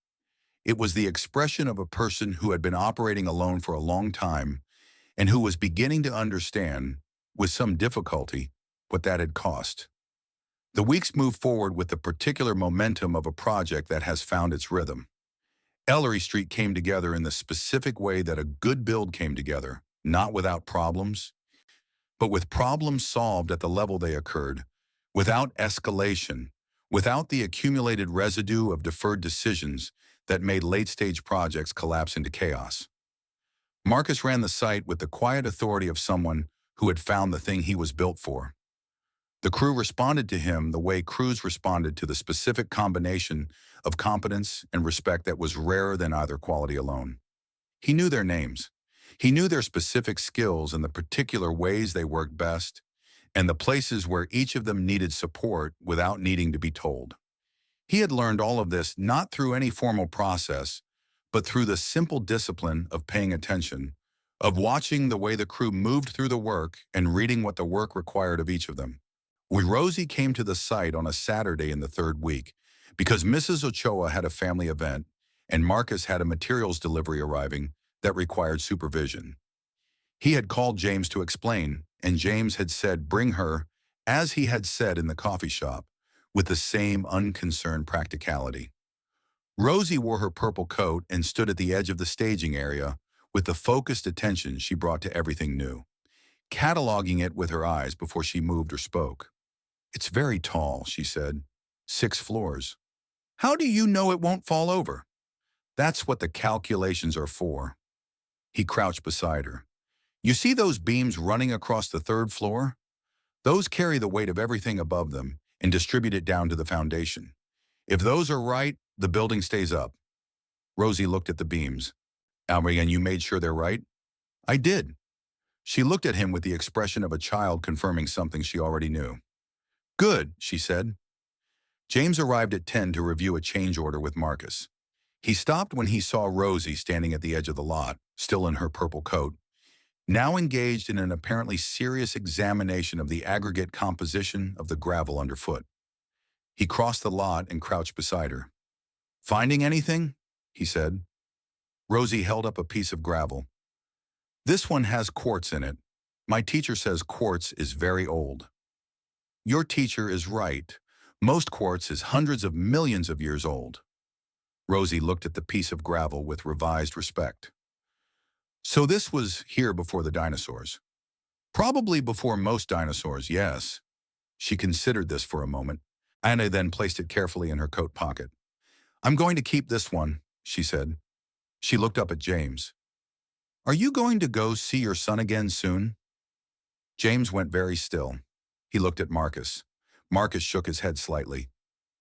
It was the expression of a person who had been operating alone for a long time and who was beginning to understand, with some difficulty, what that had cost. The weeks moved forward with the particular momentum of a project that has found its rhythm. Ellery Street came together in the specific way that a good build came together, not without problems, but with problems solved at the level they occurred, without escalation, without the accumulated residue of deferred decisions that made late-stage projects collapse into chaos. Marcus ran the site with the quiet authority of someone who had found the thing he was built for. The crew responded to him the way crews responded to the specific combination of competence and respect that was rarer than either quality alone. He knew their names. He knew their specific skills and the particular ways they worked best, and the places where each of them needed support without needing to be told. He had learned all of this not through any formal process, but through the simple discipline of paying attention, of watching the way the crew moved through the work and reading what the work required of each of them. When Rosie came to the site on a Saturday in the third week, because Mrs. Ochoa had a family event and Marcus had a materials delivery arriving that required supervision. He had called James to explain, and James had said bring her, as he had said in the coffee shop, with the same unconcerned practicality. Rosie wore her purple coat and stood at the edge of the staging area with the focused attention she brought to everything new, cataloging it with her eyes before she moved or spoke. "It's very tall," she said. 6 floors. "How do you know it won't fall over?" "That's what the calculations are for." He crouched beside her. "You see those beams running across the 3rd floor? Those carry the weight of everything above them and distribute it down to the foundation. If those are right, the building stays up." Rosie looked at the beams. "And you made sure they're right?" "I did." She looked at him with the expression of a child confirming something she already knew. "Good," she said. James arrived at 10 to review a change order with Marcus. He stopped when he saw Rosie standing at the edge of the lot, still in her purple coat, now engaged in an apparently serious examination of the aggregate composition of the gravel underfoot. He crossed the lot and crouched beside her. "Finding anything?" he said. Rosie held up a piece of gravel. "This one has quartz in it. My teacher says quartz is very old." "Your teacher is right. Most quartz is hundreds of millions of years old." Rosie looked at the piece of gravel with revised respect. "So this was here before the dinosaurs?" "Probably before most dinosaurs, yes." She considered this for a moment. Anna then placed it carefully in her coat pocket. "I'm going to keep this one," she said. She looked up at James. "Are you going to go see your son again soon?" James went very still. He looked at Marcus. Marcus shook his head slightly.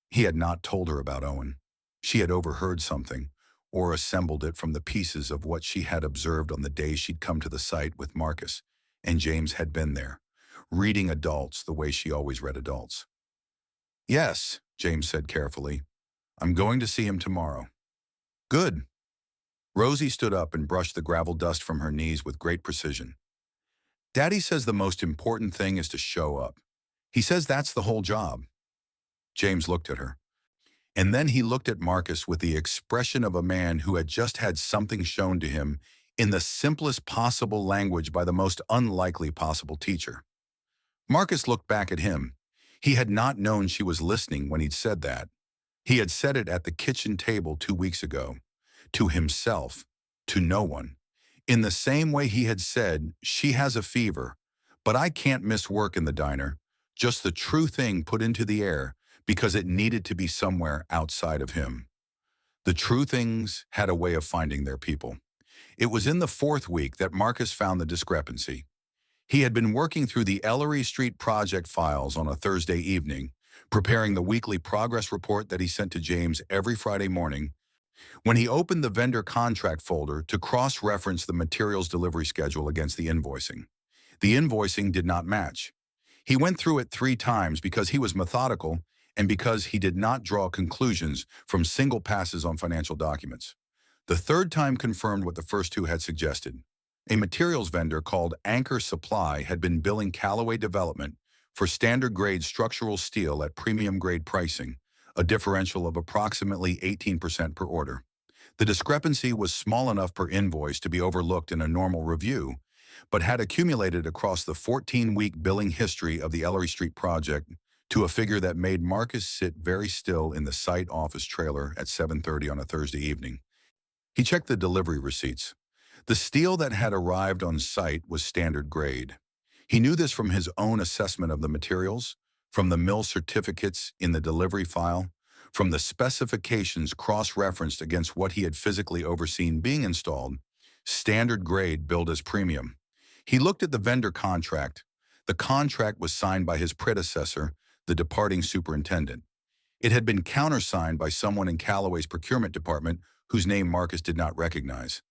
He had not told her about Owen. She had overheard something, or assembled it from the pieces of what she had observed on the day she'd come to the site with Marcus, and James had been there, reading adults the way she always read adults. "Yes," James said carefully. "I'm going to see him tomorrow." "Good." Rosie stood up and brushed the gravel dust from her knees with great precision. "Daddy says the most important thing is to show up. He says that's the whole job." James looked at her. And then he looked at Marcus with the expression of a man who had just had something shown to him in the simplest possible language by the most unlikely possible teacher. Marcus looked back at him. He had not known she was listening when he'd said that. He had said it at the kitchen table 2 weeks ago. to himself, to no one. In the same way he had said, "She has a fever, but I can't miss work in the diner," just the true thing put into the air because it needed to be somewhere outside of him. The true things had a way of finding their people. It was in the fourth week that Marcus found the discrepancy. He had been working through the Ellery Street project files on a Thursday evening, preparing the weekly progress report that he sent to James every Friday morning, when he opened the vendor contract folder to cross-reference the materials delivery schedule against the invoicing. The invoicing did not match. He went through it 3 times because he was methodical and because he did not draw conclusions from single passes on financial documents. The third time confirmed what the first 2 had suggested. A materials vendor called Anchor Supply had been billing Calloway Development for standard grade structural steel at premium grade pricing, a differential of approximately 18% per order. The discrepancy was small enough per invoice to be overlooked in a normal review, but had accumulated across the 14-week billing history of the Ellery Street project to a figure that made Marcus sit very still in the site office trailer at 7:30 on a Thursday evening. He checked the delivery receipts. The steel that had arrived on site was standard grade. He knew this from his own assessment of the materials, from the mill certificates in the delivery file, from the specifications cross-referenced against what he had physically overseen being installed. Standard grade billed as premium. He looked at the vendor contract. The contract was signed by his predecessor, the departing superintendent. It had been countersigned by someone in Calloway's procurement department whose name Marcus did not recognize.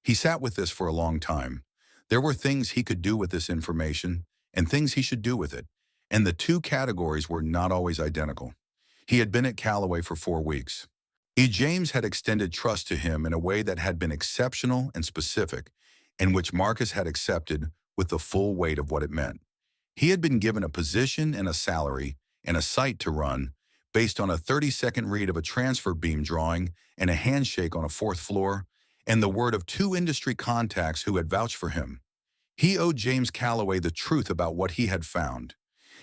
He sat with this for a long time. There were things he could do with this information and things he should do with it, and the 2 categories were not always identical. He had been at Calloway for 4 weeks. James had extended trust to him in a way that had been exceptional and specific, and which Marcus had accepted with the full weight of what it meant. He had been given a position and a salary and a site to run based on a 30-second read of a transfer beam drawing and a handshake on a 4th floor, and the word of 2 industry contacts who had vouched for him. He owed James Calloway the truth about what he had found.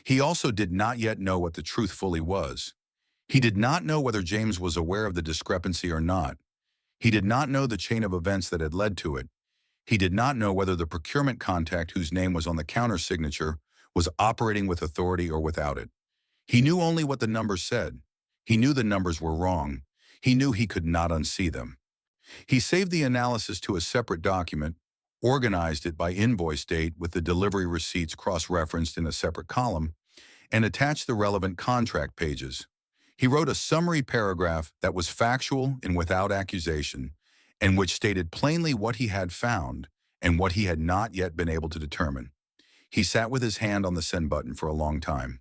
He also did not yet know what the truth fully was. He did not know whether James was aware of the discrepancy or not. He did not know the chain of events that had led to it. He did not know whether the procurement contact whose name was on the counter signature was operating with authority or without it. He knew only what the numbers said. He knew the numbers were wrong. He knew he could not unsee them. He saved the analysis to a separate document, organized it by invoice date with the delivery receipts cross-referenced in a separate column, and attached the relevant contract pages. He wrote a summary paragraph that was factual and without accusation, and which stated plainly what he had found and what he had not yet been able to determine. He sat with his hand on the send button for a long time.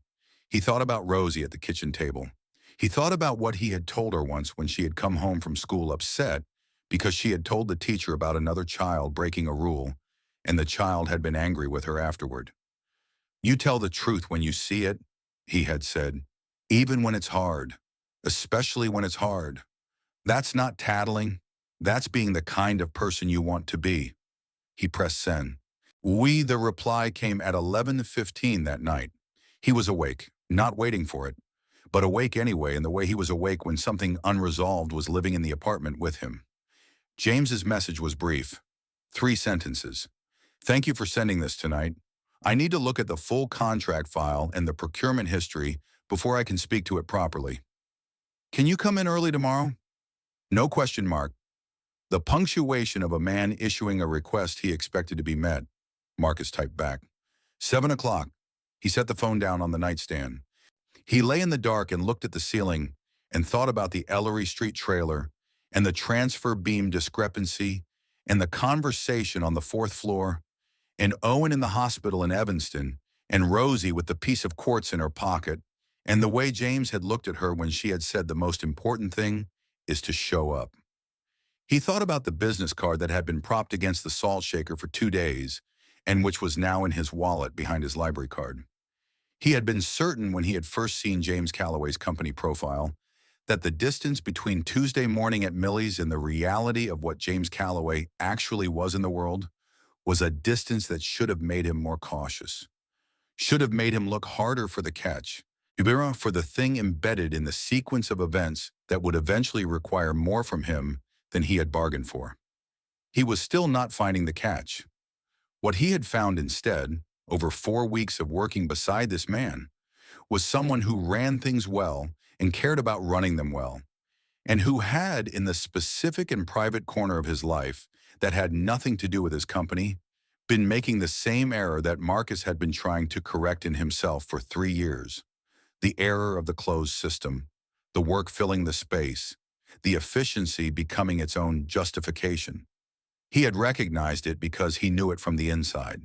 He thought about Rosie at the kitchen table. He thought about what he had told her once when she had come home from school upset because she had told the teacher about another child breaking a rule, and the child had been angry with her afterward. "You tell the truth when you see it," he had said, "even when it's hard, especially when it's hard. That's not tattling. That's being the kind of person you want to be." He pressed send. The reply came at 11:15 that night. He was awake, not waiting for it, but awake anyway in the way he was awake when something unresolved was living in the apartment with him. James's message was brief. 3 sentences. "Thank you for sending this tonight. I need to look at the full contract file and the procurement history before I can speak to it properly. Can you come in early tomorrow?" No question mark. The punctuation of a man issuing a request he expected to be met. Marcus typed back. 7 o'clock. He set the phone down on the nightstand. He lay in the dark and looked at the ceiling and thought about the Ellery Street trailer and the transfer beam discrepancy and the conversation on the 4th floor and Owen in the hospital in Evanston and Rosie with the piece of quartz in her pocket and the way James had looked at her when she had said the most important thing is to show up. He thought about the business card that had been propped against the salt shaker for 2 days and which was now in his wallet behind his library card. He had been certain when he had first seen James Calloway's company profile that the distance between Tuesday morning at Millie's and the reality of what James Calloway actually was in the world was a distance that should have made him more cautious, should have made him look harder for the catch, for the thing embedded in the sequence of events that would eventually require more from him than he had bargained for. He was still not finding the catch. What he had found instead, over 4 weeks of working beside this man, was someone who ran things well and cared about running them well, and who had, in the specific and private corner of his life that had nothing to do with his company, been making the same error that Marcus had been trying to correct in himself for 3 years. The error of the closed system, the work filling the space, the efficiency becoming its own justification. He had recognized it because he knew it from the inside.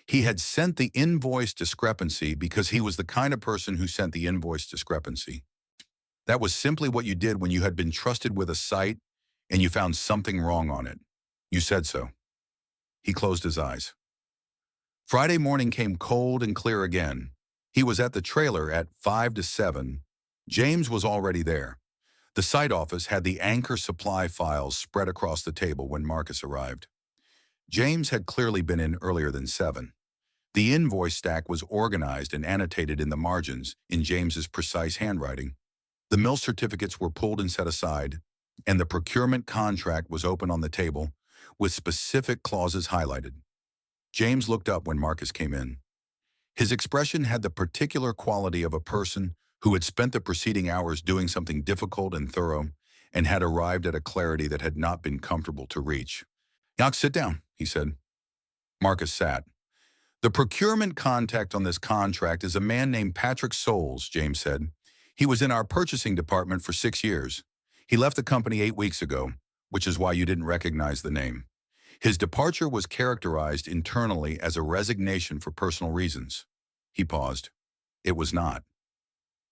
He had sent the invoice discrepancy because he was the kind of person who sent the invoice discrepancy. That was simply what you did when you had been trusted with a site and you found something wrong on it. You said so. He closed his eyes. Friday morning came cold and clear again. He was at the trailer at 5 to 7. James was already there. The site office had the anchor supply files spread across the table when Marcus arrived. James had clearly been in earlier than 7. The invoice stack was organized and annotated in the margins in James's precise handwriting. The mill certificates were pulled and set aside, and the procurement contract was open on the table, with specific clauses highlighted. James looked up when Marcus came in. His expression had the particular quality of a person who had spent the preceding hours doing something difficult and thorough and had arrived at a clarity that had not been comfortable to reach. "Now sit down," he said. Marcus sat. "The procurement contact on this contract is a man named Patrick Soules," James said. "He was in our purchasing department for 6 years. He left the company 8 weeks ago, which is why you didn't recognize the name. His departure was characterized internally as a resignation for personal reasons." He paused. It was not.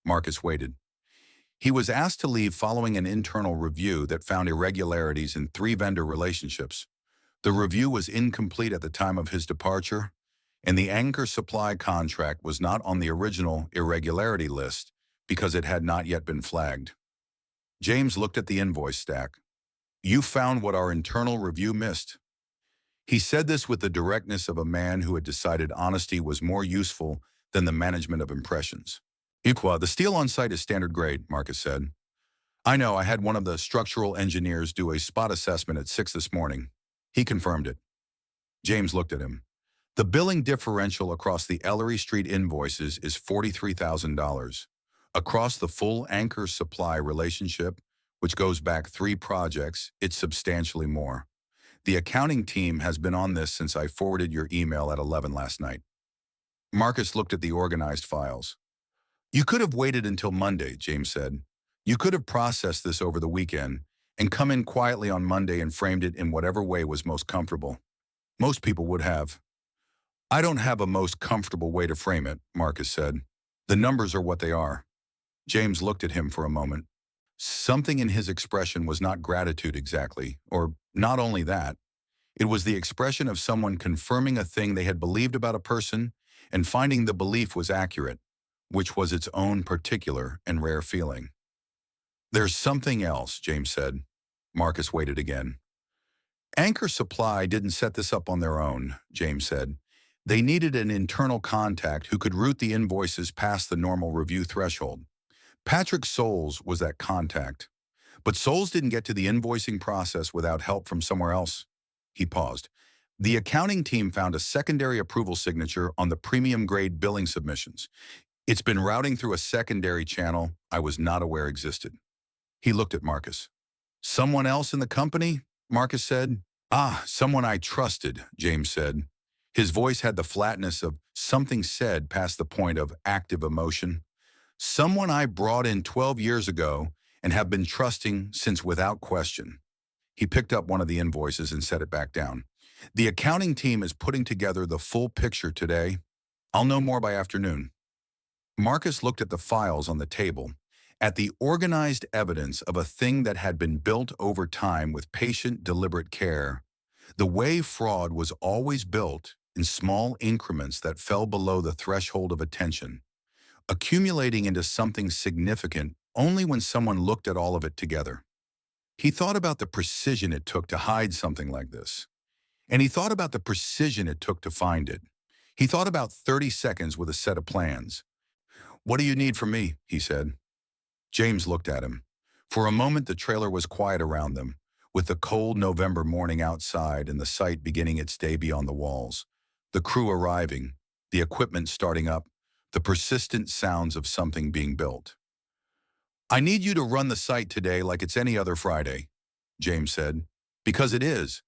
Marcus waited. He was asked to leave following an internal review that found irregularities in 3 vendor relationships. The review was incomplete at the time of his departure, and the anchor supply contract was not on the original irregularity list because it had not yet been flagged. James looked at the invoice stack. "You found what our internal review missed." He said this with the directness of a man who had decided honesty was more useful than the management of impressions. "The steel on site is standard grade," Marcus said. "I know, I had one of the structural engineers do a spot assessment at 6 this morning. He confirmed it." James looked at him. "The billing differential across the Ellery Street invoices is $43,000. Across the full anchor supply relationship, which goes back 3 projects, it's substantially more. The accounting team has been on this since I forwarded your email at 11 last night." Marcus looked at the organized files. "You could have waited until Monday," James said. "You could have processed this over the weekend and come in quietly on Monday and framed it in whatever way was most comfortable. Most people would have." "I don't have a most comfortable way to frame it," Marcus said. "The numbers are what they are." James looked at him for a moment. Something in his expression was not gratitude exactly, or not only that. It was the expression of someone confirming a thing they had believed about a person and finding the belief was accurate, which was its own particular and rare feeling. "There's something else," James said. Marcus waited again. "Anchor Supply didn't set this up on their own," James said. "They needed an internal contact who could route the invoices past the normal review threshold. Patrick Soules was that contact. But Soules didn't get to the invoicing process without help from somewhere else." He paused. "The accounting team found a secondary approval signature on the premium grade billing submissions. It's been routing through a secondary channel I was not aware existed." He looked at Marcus. "Someone else in the company?" Marcus said. "Someone I trusted," James said. His voice had the flatness of something said past the point of active emotion. "Someone I brought in 12 years ago and have been trusting since without question." He picked up one of the invoices and set it back down. "The accounting team is putting together the full picture today. I'll know more by afternoon." Marcus looked at the files on the table, at the organized evidence of a thing that had been built over time with patient, deliberate care. The way fraud was always built in small increments that fell below the threshold of attention, accumulating into something significant only when someone looked at all of it together. He thought about the precision it took to hide something like this. And he thought about the precision it took to find it. He thought about 30 seconds with a set of plans. "What do you need from me?" he said. James looked at him. For a moment the trailer was quiet around them, With the cold November morning outside and the site beginning its day beyond the walls, the crew arriving, the equipment starting up, the persistent sounds of something being built. "I need you to run the site today like it's any other Friday," James said. "Because it is.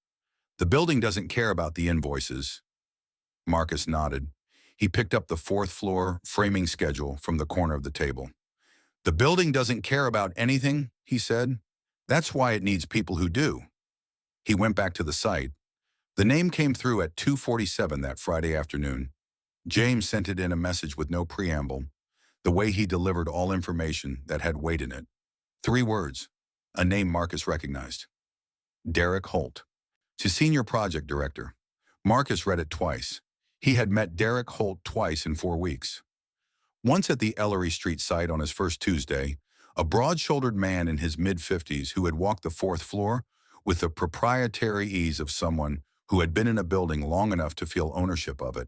The building doesn't care about the invoices." Marcus nodded. He picked up the fourth floor framing schedule from the corner of the table. "The building doesn't care about anything," he said. "That's why it needs people who do." He went back to the site. The name came through at 2:47 that Friday afternoon. James sent it in a message with no preamble, the way he delivered all information that had weight in it. 3 words, a name Marcus recognized. Derek Holt, to Senior Project Director. Marcus read it twice. He had met Derek Holt twice in 4 weeks. Once at the Ellery Street site on his first Tuesday, a broad-shouldered man in his mid-50s who had walked the 4th floor with the proprietary ease of someone who had been in a building long enough to feel ownership of it.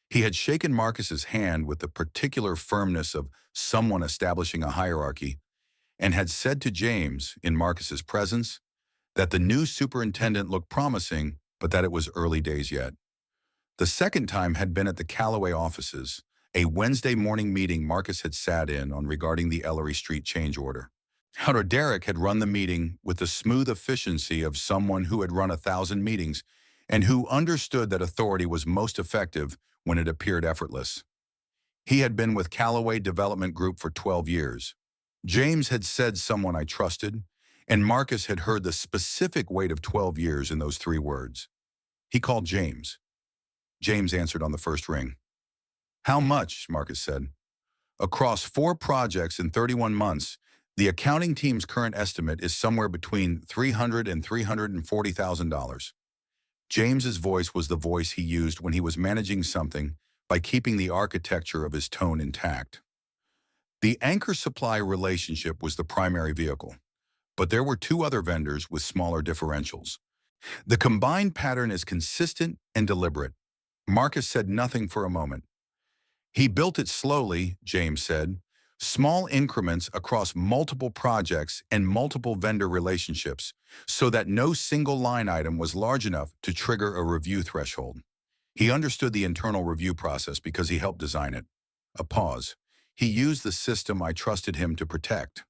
He had shaken Marcus's hand with the particular firmness of someone establishing a hierarchy and had said to James, in Marcus's presence, that the new superintendent looked promising, but that it was early days yet. The second time had been at the Calloway offices, a Wednesday morning meeting Marcus had sat in on regarding the Ellery Street change order. However, Derek had run the meeting with the smooth efficiency of someone who had run 1,000 meetings and who understood that authority was most effective when it appeared effortless. He had been with Calloway Development Group for 12 years. James had said someone I trusted, and Marcus had heard the specific weight of 12 years in those 3 words. He called James. James answered on the first ring. "How much?" Marcus said. "Across 4 projects in 31 months, the accounting team's current estimate is somewhere between $300,000 and $340,000. James's voice was the voice he used when he was managing something by keeping the architecture of his tone intact. The anchor supply relationship was the primary vehicle, but there were 2 other vendors with smaller differentials. The combined pattern is consistent and deliberate. Marcus said nothing for a moment. He built it slowly, James said, small increments across multiple projects and multiple vendor relationships, so that no single line item was large enough to trigger a review threshold. He understood the internal review process because he helped design it. A pause. He used the system I trusted him to protect.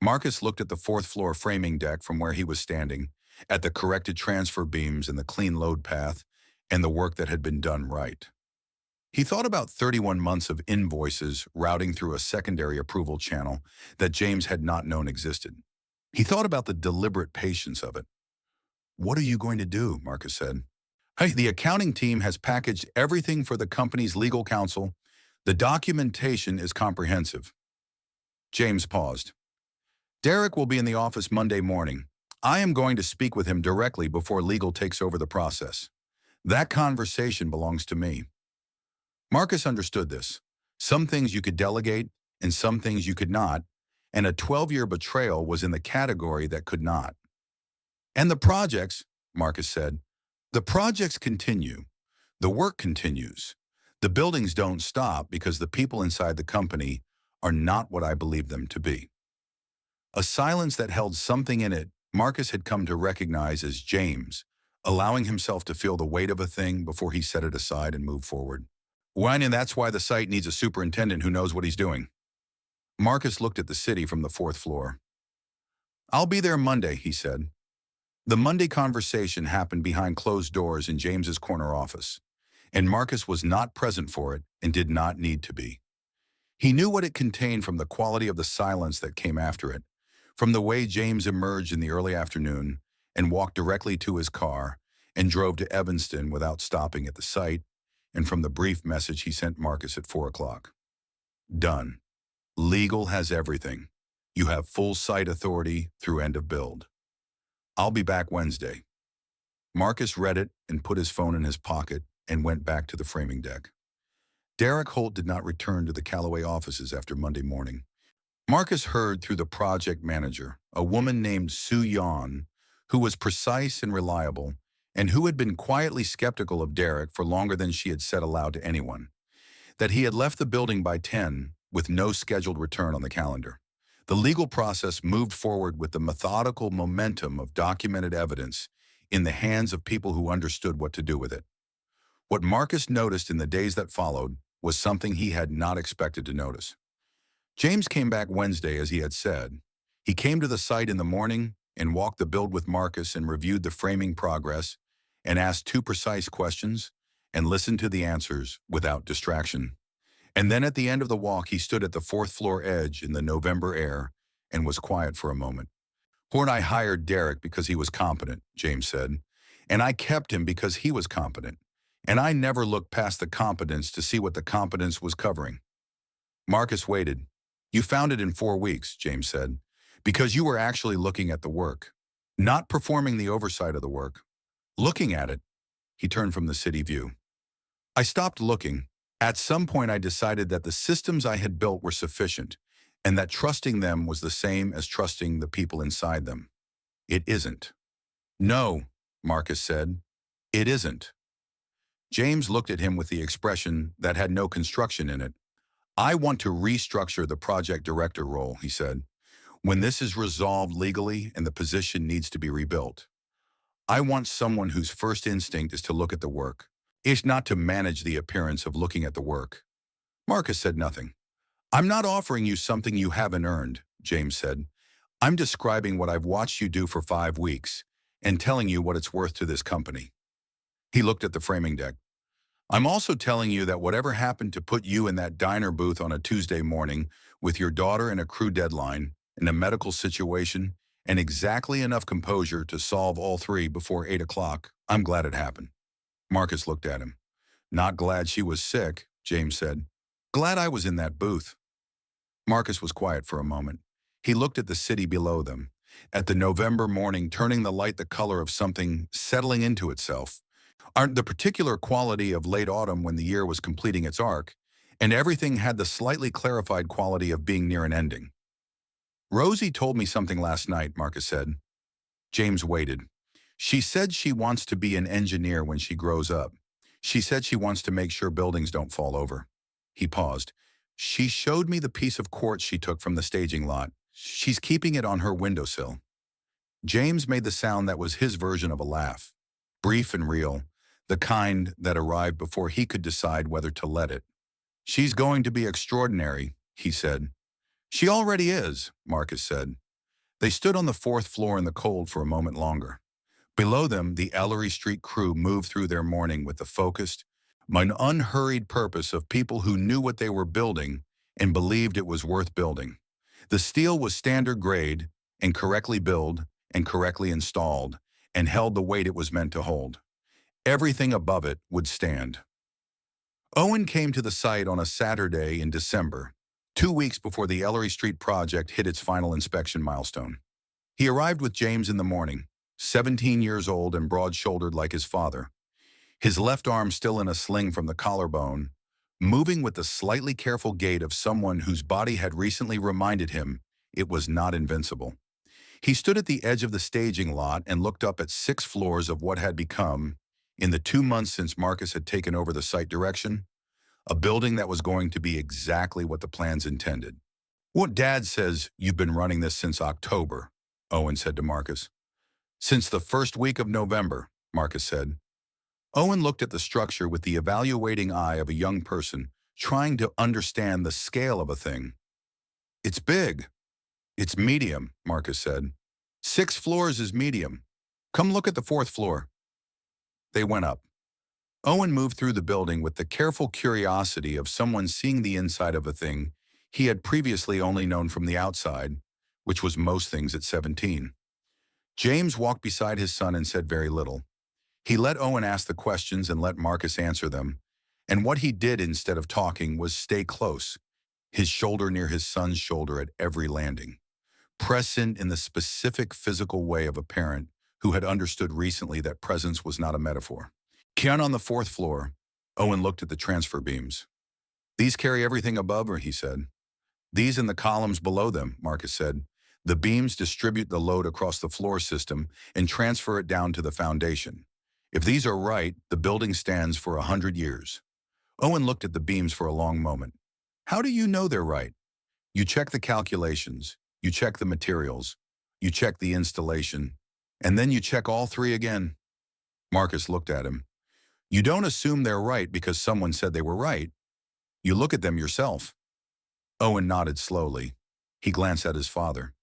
Marcus looked at the 4th floor framing deck from where he was standing, at the corrected transfer beams and the clean load path, and the work that had been done right. He thought about 31 months of invoices routing through a secondary approval channel that James had not known existed. He thought about the deliberate patience of it. "What are you going to do?" Marcus said. "Hey, the accounting team has packaged everything for the company's legal counsel. The documentation is comprehensive." James paused. "Derek will be in the office Monday morning. I am going to speak with him directly before legal takes over the process. That conversation belongs to me." Marcus understood this. Some things you could delegate and some things you could not, and a 12-year betrayal was in the category that could not. "And the projects," Marcus said, "the projects continue. The work continues. The buildings don't stop because the people inside the company are not what I believe them to be." A silence that held something in it Marcus had come to recognize as James, allowing himself to feel the weight of a thing before he set it aside and moved forward. And that's why the site needs a superintendent who knows what he's doing." Marcus looked at the city from the 4th floor. "I'll be there Monday," he said. The Monday conversation happened behind closed doors in James's corner office, and Marcus was not present for it and did not need to be. He knew what it contained from the quality of the silence that came after it, from the way James emerged in the early afternoon and walked directly to his car and drove to Evanston without stopping at the site, and from the brief message he sent Marcus at 4 o'clock. "Done. Legal has everything. You have full site authority through end of build. I'll be back Wednesday." Marcus read it and put his phone in his pocket and went back to the framing deck. Derek Holt did not return to the Calloway offices after Monday morning. Marcus heard through the project manager, a woman named Sue Yon, who was precise and reliable, and who had been quietly skeptical of Derek for longer than she had said aloud to anyone, that he had left the building by 10 with no scheduled return on the calendar. The legal process moved forward with the methodical momentum of documented evidence in the hands of people who understood what to do with it. What Marcus noticed in the days that followed was something he had not expected to notice. James came back Wednesday as he had said. He came to the site in the morning and walked the build with Marcus and reviewed the framing progress and asked two precise questions and listened to the answers without distraction. And then at the end of the walk, he stood at the fourth floor edge in the November air and was quiet for a moment. "Horn, I hired Derek because he was competent," James said. "And I kept him because he was competent. And I never looked past the competence to see what the competence was covering." Marcus waited. "You found it in 4 weeks," James said, "because you were actually looking at the work, not performing the oversight of the work. Looking at it." He turned from the city view. "I stopped looking. At some point I decided that the systems I had built were sufficient, and that trusting them was the same as trusting the people inside them. It isn't." "No," Marcus said, "it isn't." James looked at him with the expression that had no construction in it. "I want to restructure the project director role," he said, "when this is resolved legally and the position needs to be rebuilt. I want someone whose first instinct is to look at the work. It's not to manage the appearance of looking at the work." Marcus said nothing. "I'm not offering you something you haven't earned," James said. "I'm describing what I've watched you do for 5 weeks and telling you what it's worth to this company." He looked at the framing deck. "I'm also telling you that whatever happened to put you in that diner booth on a Tuesday morning with your daughter and a crew deadline, in a medical situation, and exactly enough composure to solve all three before 8 o'clock, I'm glad it happened." Marcus looked at him. "Not glad she was sick," James said. "Glad I was in that booth." Marcus was quiet for a moment. He looked at the city below them, at the November morning turning the light the color of something settling into itself, aren't the particular quality of late autumn when the year was completing its arc, and everything had the slightly clarified quality of being near an ending. "Rosie told me something last night," Marcus said. James waited. "She said she wants to be an engineer when she grows up. She said she wants to make sure buildings don't fall over." He paused. "She showed me the piece of quartz she took from the staging lot. She's keeping it on her windowsill." James made the sound that was his version of a laugh. Brief and real, the kind that arrived before he could decide whether to let it. "She's going to be extraordinary," he said. "She already is," Marcus said. They stood on the fourth floor in the cold for a moment longer. Below them, the Ellery Street crew moved through their morning with the focused, an unhurried purpose of people who knew what they were building and believed it was worth building. The steel was standard grade and correctly built and correctly installed and held the weight it was meant to hold. Everything above it would stand. Owen came to the site on a Saturday in December, 2 weeks before the Ellery Street project hit its final inspection milestone. He arrived with James in the morning, 17 years old and broad-shouldered like his father, his left arm still in a sling from the collarbone, moving with the slightly careful gait of someone whose body had recently reminded him it was not invincible. He stood at the edge of the staging lot and looked up at 6 floors of what had become, in the 2 months since Marcus had taken over the site direction, a building that was going to be exactly what the plans intended. "What Dad says you've been running this since October," Owen said to Marcus. "Since the first week of November," Marcus said. Owen looked at the structure with the evaluating eye of a young person trying to understand the scale of a thing. "It's big." "It's medium," Marcus said. 6 floors is medium. Come look at the 4th floor." They went up. Owen moved through the building with the careful curiosity of someone seeing the inside of a thing he had previously only known from the outside, which was most things at 17. James walked beside his son and said very little. He let Owen ask the questions and let Marcus answer them, and what he did instead of talking was stay close, his shoulder near his son's shoulder at every landing, present in the specific physical way of a parent who had understood recently that presence was not a metaphor. "Kian on the 4th floor." Owen looked at the transfer beams. "These carry everything above her," he said. "These and the columns below them," Marcus said. "The beams distribute the load across the floor system and transfer it down to the foundation. If these are right, the building stands for 100 years. Owen looked at the beams for a long moment. "How do you know they're right?" "You check the calculations. You check the materials, you check the installation, and then you check all three again. Marcus looked at him. You don't assume they're right because someone said they were right. You look at them yourself. Owen nodded slowly. He glanced at his father.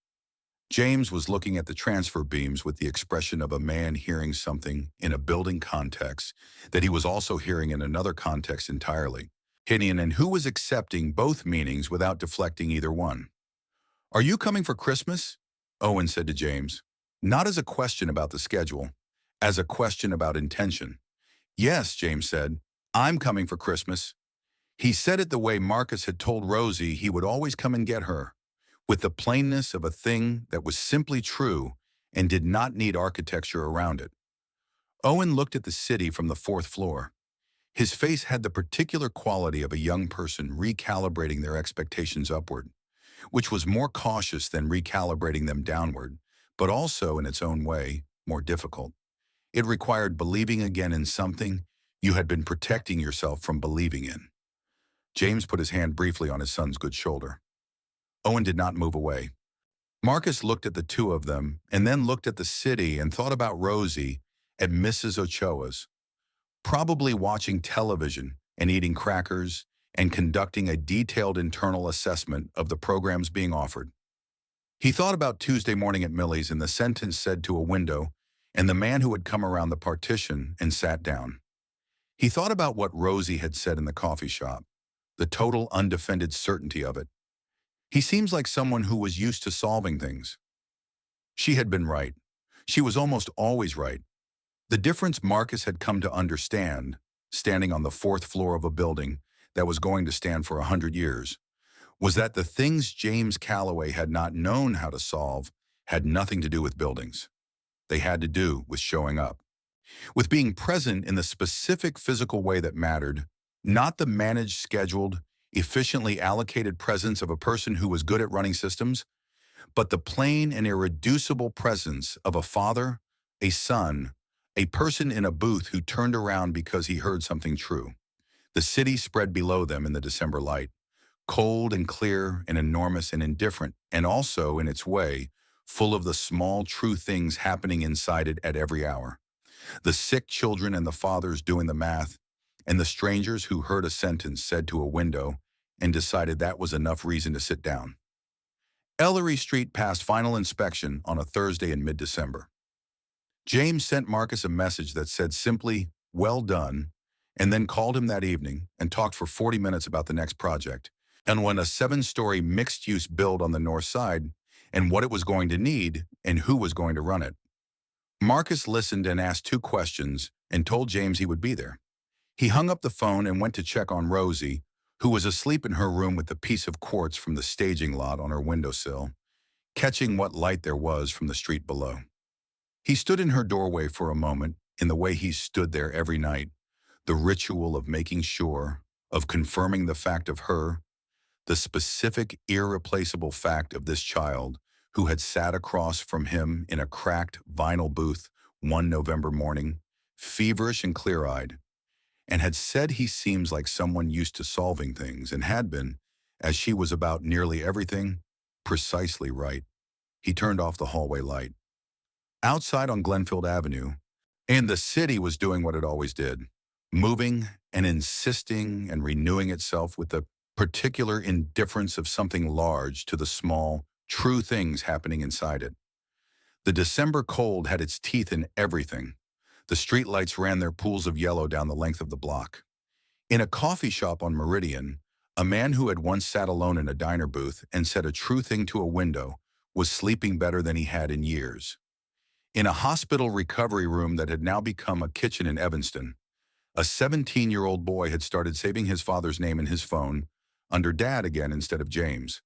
James was looking at the transfer beams with the expression of a man hearing something in a building context that he was also hearing in another context entirely. Hidden and who was accepting both meanings without deflecting either one. Are you coming for Christmas? Owen said to James. Not as a question about the schedule, as a question about intention. Yes, James said. I'm coming for Christmas. He said it the way Marcus had told Rosie he would always come and get her, with the plainness of a thing that was simply true and did not need architecture around it. Owen looked at the city from the fourth floor. His face had the particular quality of a young person recalibrating their expectations upward, which was more cautious than recalibrating them downward, but also, in its own way, more difficult. It required believing again in something you had been protecting yourself from believing in. James put his hand briefly on his son's good shoulder. Owen did not move away. Marcus looked at the two of them and then looked at the city and thought about Rosie at Mrs. Ochoa's, probably watching television and eating crackers and conducting a detailed internal assessment of the programs being offered. He thought about Tuesday morning at Millie's and the sentence said to a window and the man who had come around the partition and sat down. He thought about what Rosie had said in the coffee shop, the total undefended certainty of it. He seems like someone who was used to solving things. She had been right. She was almost always right. The difference Marcus had come to understand, standing on the fourth floor of a building that was going to stand for 100 years, was that the things James Calloway had not known how to solve had nothing to do with buildings. They had to do with showing up, with being present in the specific physical way that mattered, not the managed, scheduled, efficiently allocated presence of a person who was good at running systems, but the plain and irreducible presence of a father, a son, a person in a booth who turned around because he heard something true. The city spread below them in the December light, cold and clear and enormous and indifferent, and also, in its way, full of the small, true things happening inside it at every hour. The sick children and the fathers doing the math, and the strangers who heard a sentence said to a window and decided that was enough reason to sit down. Ellery Street passed final inspection on a Thursday in mid-December. James sent Marcus a message that said simply, "Well done," and then called him that evening and talked for 40 minutes about the next project, and when a 7-story mixed-use build on the north side, and what it was going to need and who was going to run it. Marcus listened and asked 2 questions and told James he would be there. He hung up the phone and went to check on Rosie, who was asleep in her room with a piece of quartz from the staging lot on her windowsill, catching what light there was from the street below. He stood in her doorway for a moment in the way he stood there every night, the ritual of making sure, of confirming the fact of her, the specific, irreplaceable fact of this child who had sat across from him in a cracked vinyl booth one November morning, feverish and clear-eyed, and had said he seems like someone used to solving things and had been, as she was about nearly everything, precisely right. He turned off the hallway light. Outside on Glenfield Avenue, and the city was doing what it always did, moving and insisting and renewing itself with the particular indifference of something large to the small, true things happening inside it. The December cold had its teeth in everything. The streetlights ran their pools of yellow down the length of the block. In a coffee shop on Meridian, a man who had once sat alone in a diner booth and said a true thing to a window was sleeping better than he had in years. In a hospital recovery room that had now become a kitchen in Evanston, a 17-year-old boy had started saving his father's name in his phone under Dad again instead of James,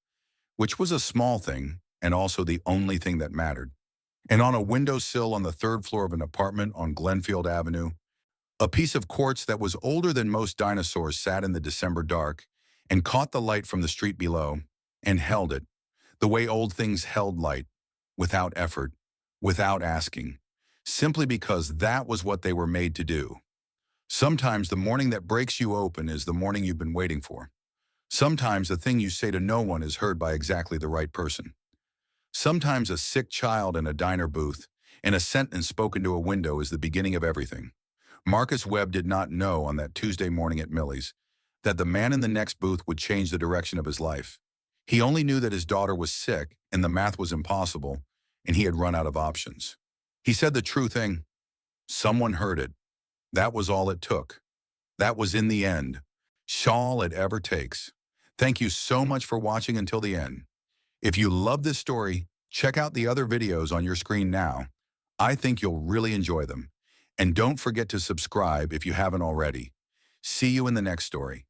which was a small thing and also the only thing that mattered. And on a windowsill on the 3rd floor of an apartment on Glenfield Avenue, a piece of quartz that was older than most dinosaurs sat in the December dark and caught the light from the street below and held it, the way old things held light, without effort, without asking, simply because that was what they were made to do. Sometimes the morning that breaks you open is the morning you've been waiting for. Sometimes the thing you say to no one is heard by exactly the right person. Sometimes a sick child in a diner booth and a sentence spoken to a window is the beginning of everything. Marcus Webb did not know on that Tuesday morning at Millie's that the man in the next booth would change the direction of his life. He only knew that his daughter was sick and the math was impossible, and he had run out of options. He said the true thing. Someone heard it. That was all it took. That was in the end. All it ever takes. Thank you so much for watching until the end. If you love this story, check out the other videos on your screen now. I think you'll really enjoy them. And don't forget to subscribe if you haven't already. See you in the next story.